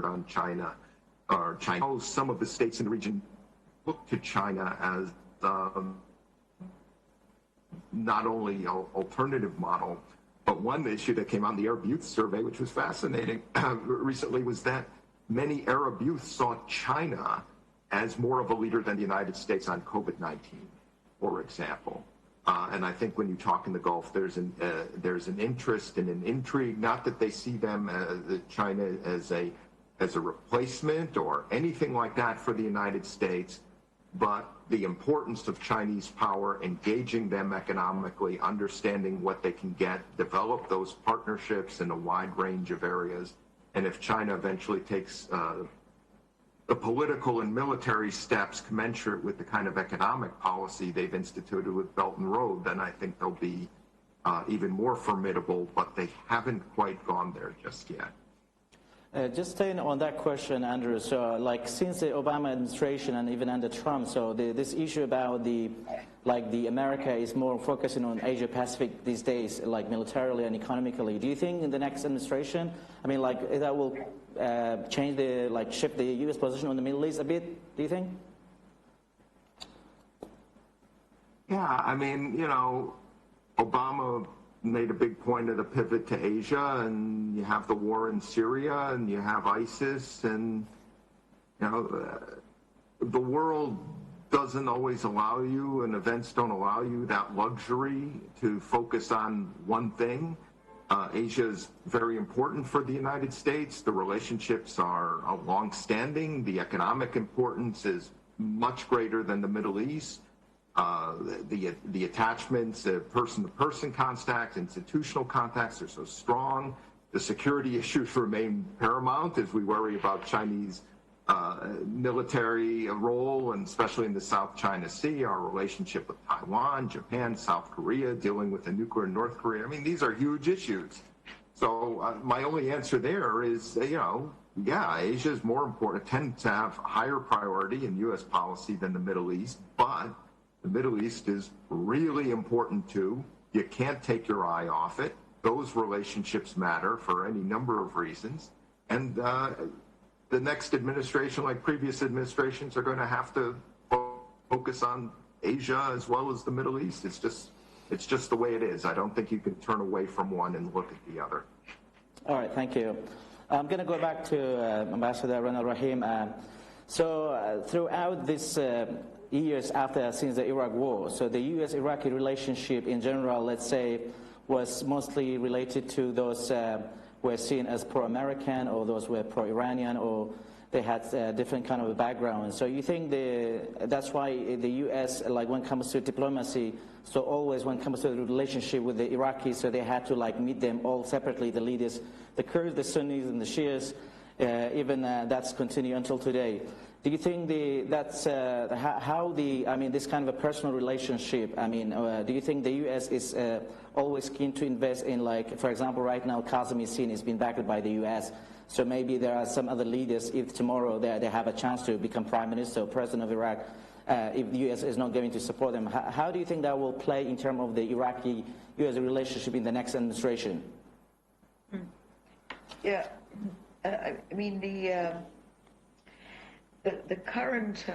on China, or China, some of the states in the region look to China as not only an alternative model, but one issue that came on the Arab Youth Survey, which was fascinating recently, was that many Arab youth saw China as more of a leader than the United States on COVID-19, for example. And I think when you talk in the Gulf, there's an interest and an intrigue, not that they see them, China, as a replacement or anything like that for the United States, but the importance of Chinese power, engaging them economically, understanding what they can get, develop those partnerships in a wide range of areas. And if China eventually takes the political and military steps commensurate with the kind of economic policy they've instituted with Belt and Road, then I think they'll be even more formidable, but they haven't quite gone there just yet. Just staying on that question, Andrew, so like since the Obama administration and even under Trump, so this issue about the America is more focusing on Asia Pacific these days, like militarily and economically. Do you think in the next administration, I mean, like that will change shift the U.S. position on the Middle East a bit, do you think? Yeah, I mean, you know, Obama made a big point of the pivot to Asia, and you have the war in Syria, and you have ISIS, and, you know, the world doesn't always allow you, and events don't allow you that luxury to focus on one thing. Asia is very important for the United States. The relationships are long-standing. The economic importance is much greater than the Middle East. The attachments, person-to-person contacts, institutional contacts are so strong. The security issues remain paramount as we worry about Chinese military role, and especially in the South China Sea, our relationship with Taiwan, Japan, South Korea, dealing with the nuclear North Korea. I mean, these are huge issues. So my only answer there is, you know, yeah, Asia is more important, tends to have higher priority in U.S. policy than the Middle East, but the Middle East is really important too. You can't take your eye off it. Those relationships matter for any number of reasons. And the next administration, like previous administrations, are going to have to focus on Asia as well as the Middle East. It's just the way it is. I don't think you can turn away from one and look at the other. All right, thank you. I'm going to go back to Ambassador Ranal Rahim. Throughout this years since the Iraq War, so the U.S.-Iraqi relationship in general, let's say, was mostly related to those were seen as pro-American, or those were pro-Iranian, or they had different kind of backgrounds. So you think that's why the U.S., like when it comes to diplomacy, so always when it comes to the relationship with the Iraqis, so they had to like meet them all separately, the leaders, the Kurds, the Sunnis, and the Shias, even that's continued until today. Do you think this kind of a personal relationship, do you think the U.S. is always keen to invest in, like, for example, right now, Qasem Yasin is being backed by the U.S., so maybe there are some other leaders, if tomorrow they have a chance to become prime minister or president of Iraq, if the U.S. is not going to support them, how do you think that will play in terms of the Iraqi-U.S. relationship in the next administration? Yeah, the current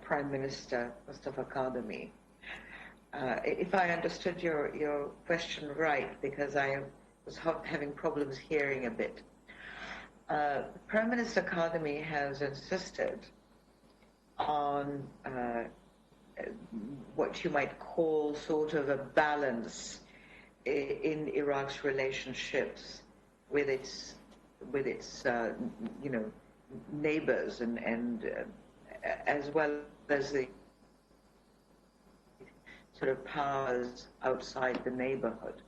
Prime Minister, Mustafa Kadhimi, if I understood your question right, because I was having problems hearing a bit, Prime Minister Kadhimi has insisted on what you might call sort of a balance in Iraq's relationships with its neighbors and as well as the sort of powers outside the neighborhood.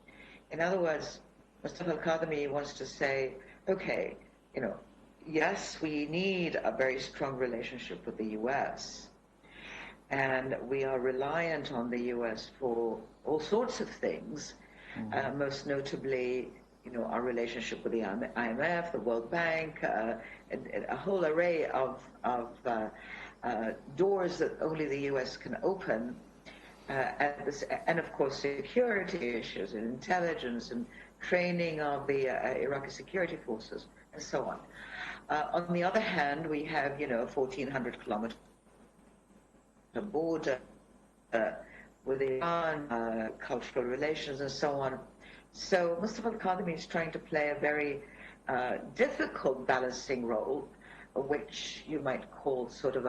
In other words, Mustafa Kadhimi wants to say, okay, yes, we need a very strong relationship with the U.S., and we are reliant on the U.S. for all sorts of things, most notably, our relationship with the IMF, the World Bank, a whole array of doors that only the U.S. can open, and of course security issues and intelligence and training of the Iraqi security forces and so on. On the other hand, we have, 1,400-kilometer border with Iran, cultural relations and so on. So Mustafa Kadhimi is trying to play a very difficult balancing role, which you might call sort of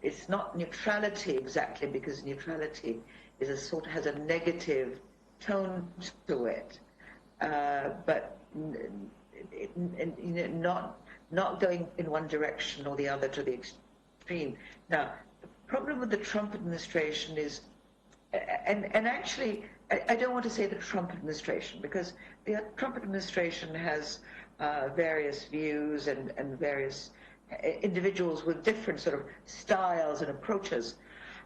it's not neutrality exactly, because neutrality is has a negative tone to it, but not going in one direction or the other to the extreme. Now, the problem with the Trump administration is, and actually, I don't want to say the Trump administration, because the Trump administration has various views and various individuals with different sort of styles and approaches.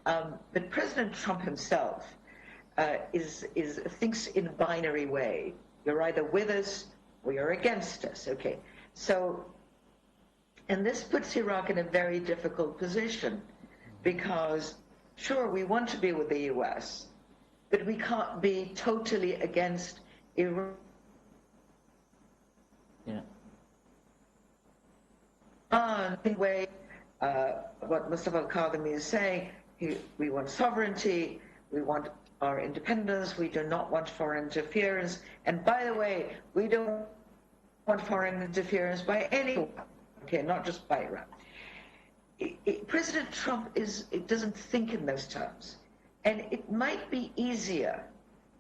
But President Trump himself thinks in a binary way. You're either with us or you're against us. Okay, so, and this puts Iraq in a very difficult position, because sure, we want to be with the U.S., but we can't be totally against Iran. Yeah. In a way, what Mustafa Kadhimi is saying, we want sovereignty, we want our independence, we do not want foreign interference, and by the way, we don't want foreign interference by anyone, okay, not just by Iran. President Trump doesn't think in those terms. And it might be easier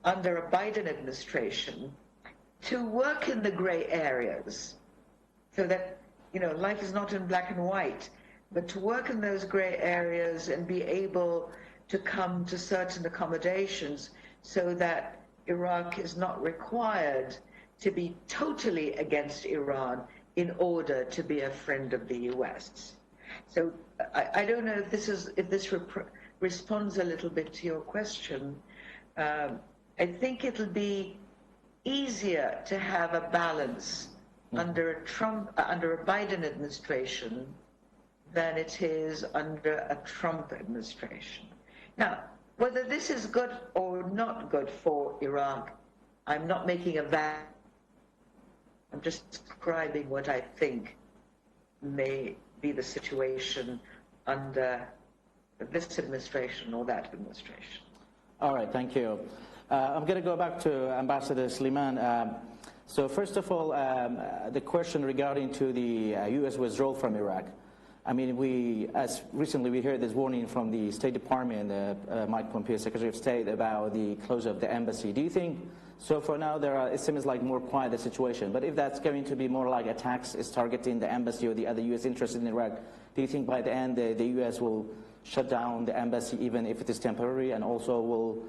under a Biden administration to work in the gray areas, so that, life is not in black and white, but to work in those gray areas and be able to come to certain accommodations so that Iraq is not required to be totally against Iran in order to be a friend of the U.S. So I don't know if this responds a little bit to your question. I think it'll be easier to have a balance under a Biden administration than it is under a Trump administration. Now, whether this is good or not good for Iraq, I'm not making a vow. I'm just describing what I think may be the situation under this administration or that administration. All right, thank you. I'm going to go back to Ambassador Slimane. So first of all, the question regarding to the U.S. withdrawal from Iraq. I mean, as recently we heard this warning from the State Department, Mike Pompeo, Secretary of State, about the closure of the embassy. Do you think, so for now, it seems like more quiet the situation, but if that's going to be more like attacks is targeting the embassy or the other U.S. interests in Iraq, do you think by the end the U.S. will shut down the embassy even if it is temporary, and also will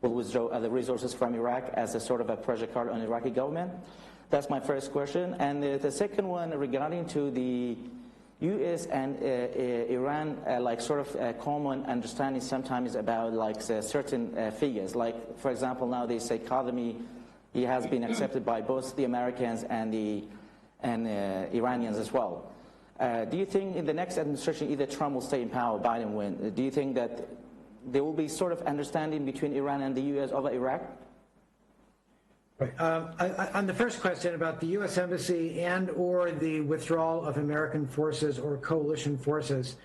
withdraw other resources from Iraq as a sort of a pressure card on the Iraqi government? That's my first question. And the second one regarding to the U.S. and Iran, like sort of common understanding sometimes about like certain figures. Like, for example, now they say Kadhimi, he has been accepted by both the Americans and the Iranians as well. Do you think in the next administration either Trump will stay in power or Biden win? Do you think that there will be sort of understanding between Iran and the U.S. over Iraq? Right. On the first question about the U.S. Embassy and or the withdrawal of American forces or coalition forces,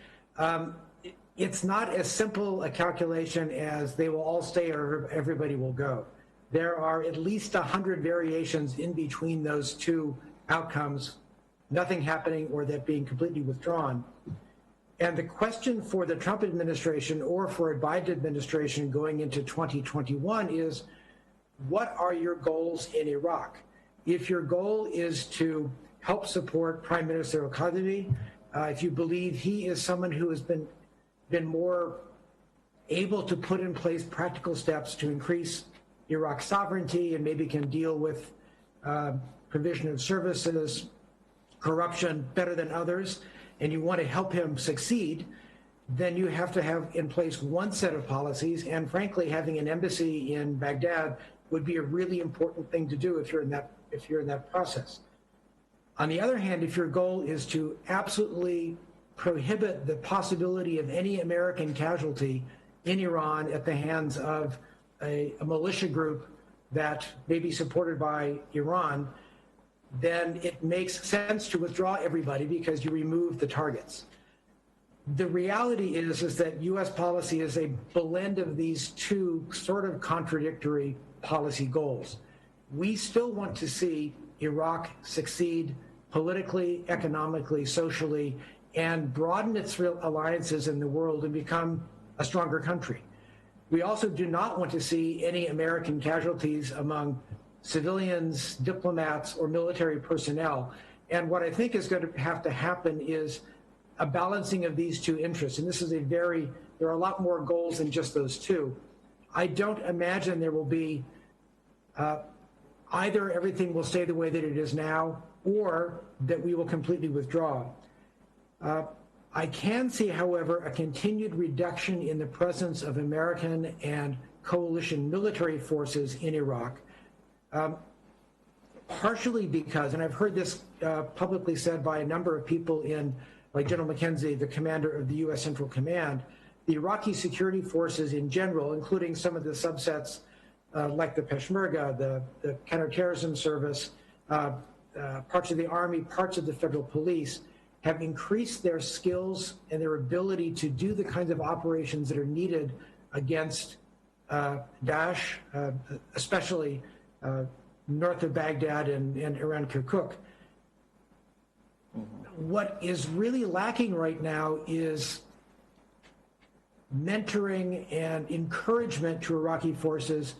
it's not as simple a calculation as they will all stay or everybody will go. There are at least 100 variations in between those two outcomes, nothing happening or that being completely withdrawn. And the question for the Trump administration or for a Biden administration going into 2021 is, what are your goals in Iraq? If your goal is to help support Prime Minister Kadhimi, if you believe he is someone who has been more able to put in place practical steps to increase Iraq's sovereignty and maybe can deal with provision of services, corruption better than others, and you want to help him succeed, then you have to have in place one set of policies. And frankly, having an embassy in Baghdad would be a really important thing to do if you're in that process. On the other hand, if your goal is to absolutely prohibit the possibility of any American casualty in Iran at the hands of a militia group that may be supported by Iran, then it makes sense to withdraw everybody because you remove the targets. The reality is that U.S. policy is a blend of these two sort of contradictory policy goals. We still want to see Iraq succeed politically, economically, socially, and broaden its real alliances in the world and become a stronger country. We also do not want to see any American casualties among civilians, diplomats, or military personnel. And what I think is going to have to happen is a balancing of these two interests. And this is there are a lot more goals than just those two. I don't imagine there will be either everything will stay the way that it is now or that we will completely withdraw. I can see, however, a continued reduction in the presence of American and coalition military forces in Iraq, partially because, and I've heard this publicly said by a number of people like General McKenzie, the commander of the U.S. Central Command, the Iraqi security forces in general, including some of the subsets like the Peshmerga, the counterterrorism service, parts of the army, parts of the federal police, have increased their skills and their ability to do the kinds of operations that are needed against Daesh, especially north of Baghdad and around Kirkuk. What is really lacking right now is mentoring and encouragement to Iraqi forces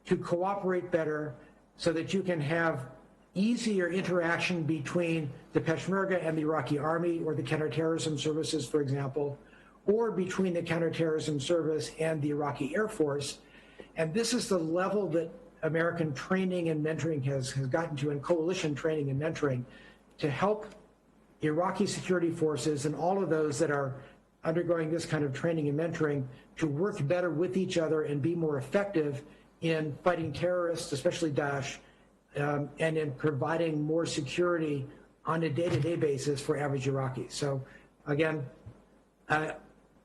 to cooperate better so that you can have easier interaction between the Peshmerga and the Iraqi army or the counterterrorism services, for example, or between the counterterrorism service and the Iraqi Air Force. And this is the level that American training and mentoring has gotten to, and coalition training and mentoring, to help Iraqi security forces and all of those that are undergoing this kind of training and mentoring to work better with each other and be more effective in fighting terrorists, especially Daesh, and in providing more security on a day-to-day basis for average Iraqis. So again,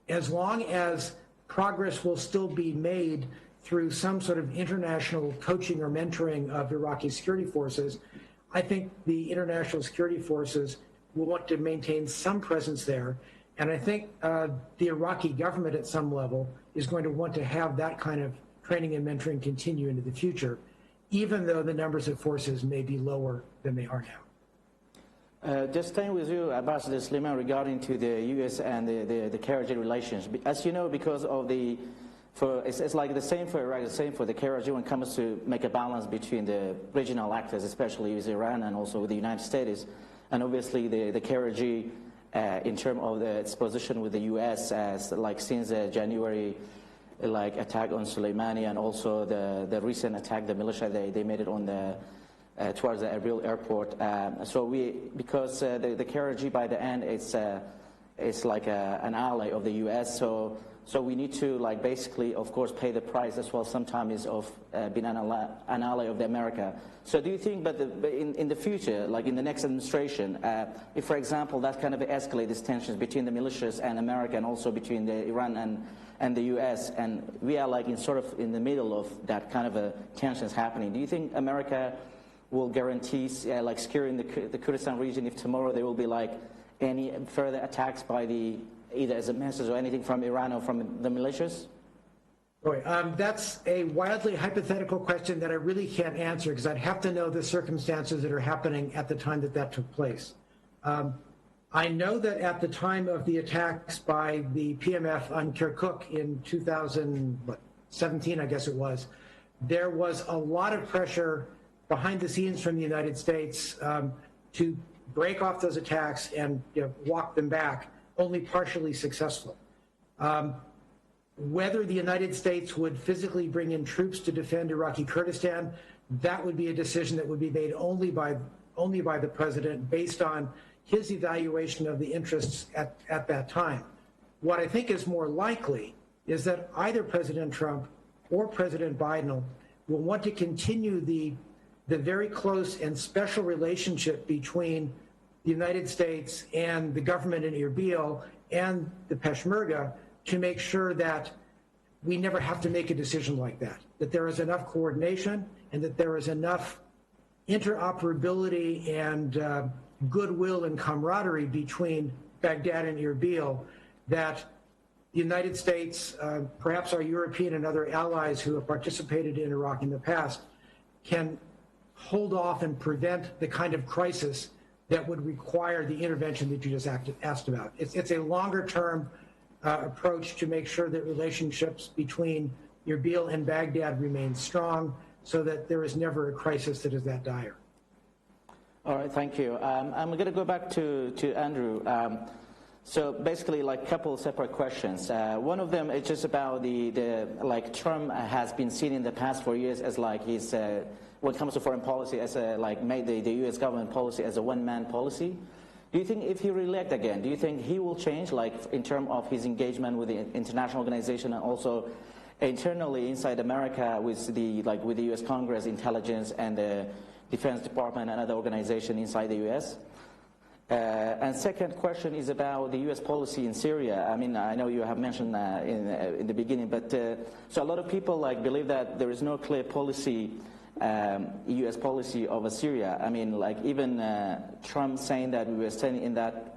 as long as progress will still be made through some sort of international coaching or mentoring of Iraqi security forces, I think the international security forces will want to maintain some presence there. And I think the Iraqi government at some level is going to want to have that kind of training and mentoring continue into the future, even though the numbers of forces may be lower than they are now. Just staying with you, Ambassador Slimane, regarding to the U.S. and the KRG relations. As you know, because of it's like the same for Iraq, the same for the KRG when it comes to make a balance between the regional actors, especially with Iran and also with the United States. And obviously the KRG, in terms of its position with the U.S. as like since January attack on Soleimani and also the recent attack, the militia, they made it on the towards the Erbil airport. Because the KRG by the end it's like an ally of the U.S. So we need to basically, of course, pay the price as well. Sometimes of being an ally of the America. So do you think, but in the future, like in the next administration, if, for example, that kind of escalate these tensions between the militias and America, and also between the Iran and the U.S., and we are like in the middle of that kind of tensions happening. Do you think America will guarantee securing the Kurdistan region if tomorrow there will be any further attacks by either as a message or anything from Iran or from the militias? Boy, that's a wildly hypothetical question that I really can't answer because I'd have to know the circumstances that are happening at the time that took place. I know that at the time of the attacks by the PMF on Kirkuk in 2017, I guess it was, there was a lot of pressure behind the scenes from the United States to break off those attacks and walk them back, only partially successful. Whether the United States would physically bring in troops to defend Iraqi Kurdistan, that would be a decision that would be made only by the president based on his evaluation of the interests at that time. What I think is more likely is that either President Trump or President Biden will want to continue the very close and special relationship between the United States and the government in Erbil and the Peshmerga to make sure that we never have to make a decision like that there is enough coordination and that there is enough interoperability and goodwill and camaraderie between Baghdad and Erbil that the United States, perhaps our European and other allies who have participated in Iraq in the past, can hold off and prevent the kind of crisis that would require the intervention that you just asked about. It's a longer-term approach to make sure that relationships between Erbil and Baghdad remain strong so that there is never a crisis that is that dire. All right, thank you. I'm going to go back to Andrew. So basically, a couple separate questions. One of them is just about Trump has been seen in the past 4 years as he's when it comes to foreign policy as made the U.S. government policy as a one-man policy. Do you think if he re-elect again, do you think he will change in terms of his engagement with the international organization and also internally inside America with the U.S. Congress, intelligence, and the Defense Department and other organizations inside the U.S.? And second question is about the U.S. policy in Syria. I mean, I know you have mentioned in the beginning, but so a lot of people believe that there is no clear policy, U.S. policy over Syria. I mean, even Trump saying that we were standing in that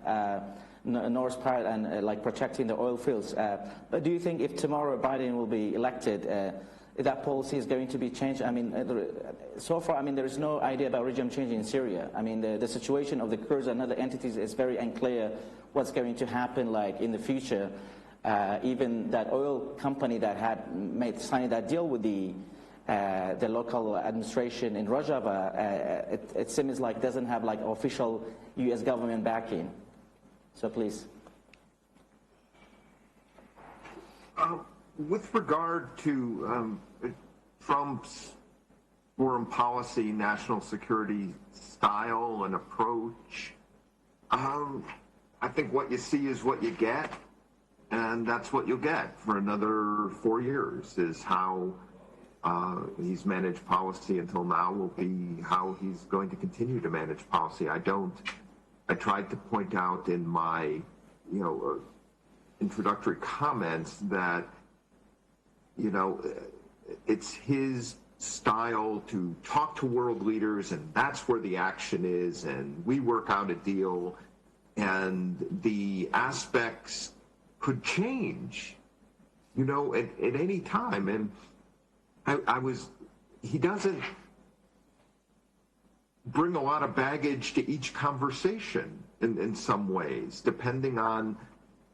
north part and protecting the oil fields. But do you think if tomorrow Biden will be elected, that policy is going to be changed? I mean, so far, there is no idea about regime change in Syria. I mean, the situation of the Kurds and other entities is very unclear what's going to happen in the future. Even that oil company that had signed that deal with the local administration in Rojava, it seems doesn't have official U.S. government backing. So please. With regard to Trump's foreign policy, national security style and approach, I think what you see is what you get, and that's what you'll get for another 4 years, is how he's managed policy until now will be how he's going to continue to manage policy. I tried to point out in my, introductory comments that, it's his style to talk to world leaders, and that's where the action is, and we work out a deal, and the aspects could change, you know, at any time. And he doesn't bring a lot of baggage to each conversation in some ways, depending on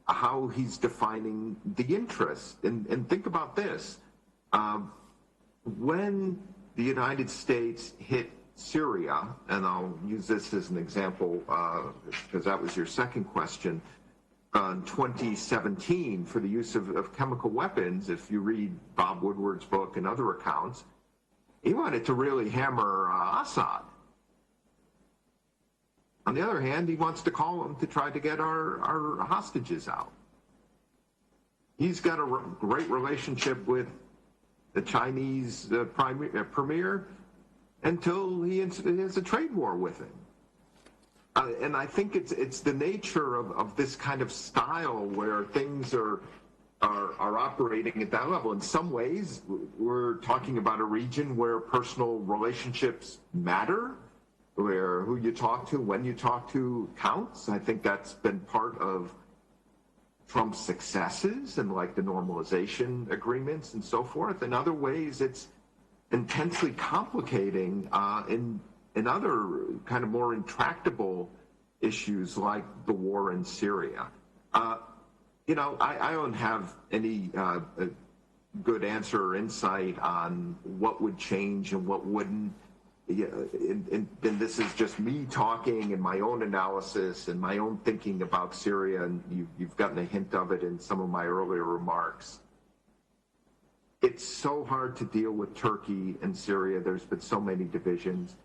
how he's defining the interest. And think about this. When the United States hit Syria, and I'll use this as an example because that was your second question, in 2017 for the use of chemical weapons, if you read Bob Woodward's book and other accounts, he wanted to really hammer Assad. On the other hand, he wants to call him to try to get our hostages out. He's got a great relationship with the Chinese premier until he has a trade war with him. And I think it's the nature of this kind of style where things are operating at that level. In some ways, we're talking about a region where personal relationships matter, where who you talk to, when you talk to counts. I think that's been part of Trump's successes and like the normalization agreements and so forth. In other ways, it's intensely complicating in other kind of more intractable issues like the war in Syria. You know, I don't have any good answer or insight on what would change and what wouldn't. And this is just me talking and my own analysis and my own thinking about Syria, and you've gotten a hint of it in some of my earlier remarks. It's so hard to deal with Turkey and Syria. There's been so many divisions.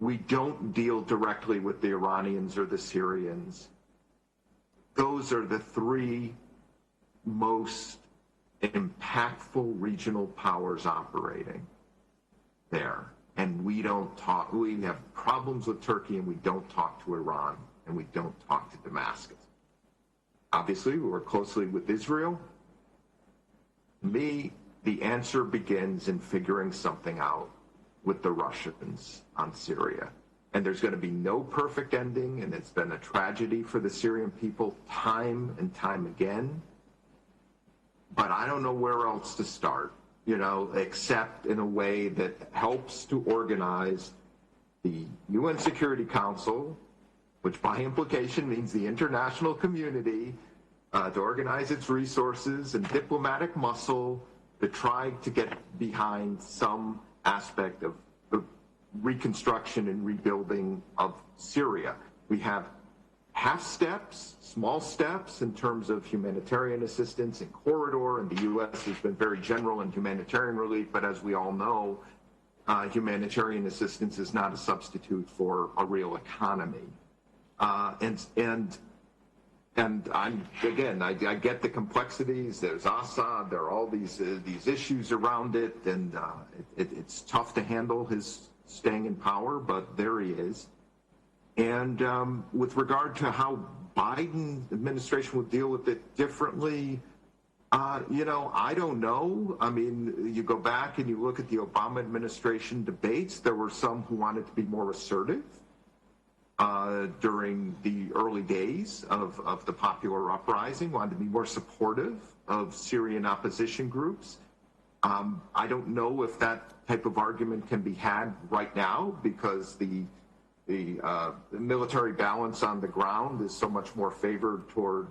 We don't deal directly with the Iranians or the Syrians. Those are the three most impactful regional powers operating there. And we don't talk, we have problems with Turkey and we don't talk to Iran and we don't talk to Damascus. Obviously, we work closely with Israel. The answer begins in figuring something out with the Russians on Syria. And there's going to be no perfect ending, and it's been a tragedy for the Syrian people time and time again. But I don't know where else to start, you know, except in a way that helps to organize the UN Security Council, which by implication means the international community, to organize its resources and diplomatic muscle to try to get behind some aspect of the reconstruction and rebuilding of Syria. We have half steps, small steps in terms of humanitarian assistance and corridor, and the U.S. has been very general in humanitarian relief, but as we all know, humanitarian assistance is not a substitute for a real economy. And I get the complexities. There's Assad. There are all these issues around it, and it's tough to handle his staying in power. But there he is. And with regard to how Biden administration would deal with it differently, you know, I don't know. I mean, you go back and you look at the Obama administration debates. There were some who wanted to be more assertive during the early days of the popular uprising, wanted to be more supportive of Syrian opposition groups. I don't know if that type of argument can be had right now because the military balance on the ground is so much more favored toward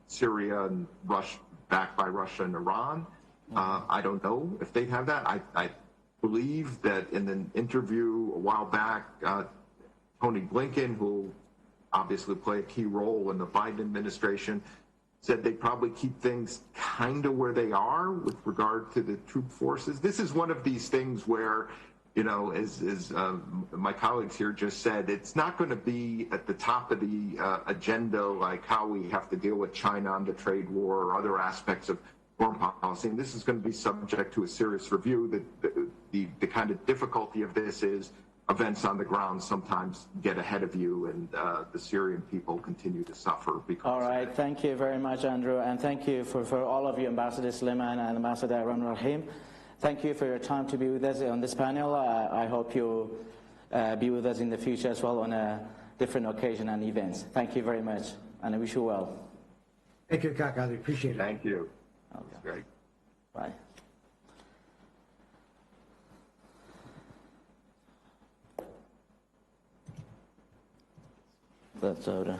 Syria and Russia, backed by Russia and Iran. I don't know if they have that. I believe that in an interview a while back, Tony Blinken, who obviously play a key role in the Biden administration, said they probably keep things kind of where they are with regard to the troop forces. This is one of these things where, you know, as my colleagues here just said, it's not going to be at the top of the agenda like how we have to deal with China on the trade war or other aspects of foreign policy. And this is going to be subject to a serious review. The kind of difficulty of this is events on the ground sometimes get ahead of you, and the Syrian people continue to suffer because all right, thank you very much, Andrew, and thank you for all of you, Ambassador Suleiman and Ambassador Rahim. Thank you for your time to be with us on this panel. I hope you'll be with us in the future as well on different occasions and events. Thank you very much, and I wish you well. Thank you, Kakali. Appreciate it. Thank you. Okay. That's great. Bye. That's over.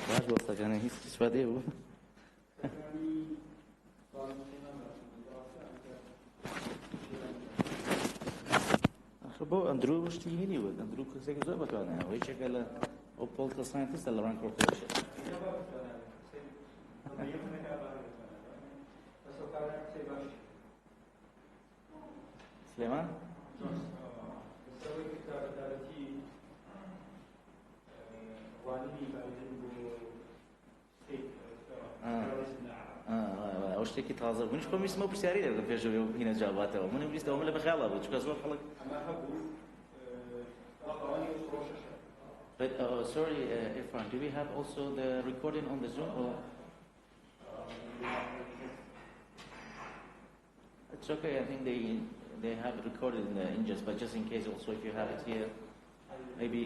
Baş olsa gene hiç ispat değil bu. Bu اندرو وشتی هنی بود اندرو کسی که زبط کنه ولی شکل او پولتیکال ساینتیست لران کورپوریشن سلیمان اوشتێکی تازە بوونیش خۆ ویستمە پرسیاری لێ پێشەوە بینە جواباتەوە من ویستەوە من لە بەخیاڵا بوو چونکە زۆر خەڵک But sorry, Irfan, do we have also the recording on the Zoom? Or? It's okay. I think they have it recorded in the ingest, but just in case, also if you have it here, maybe.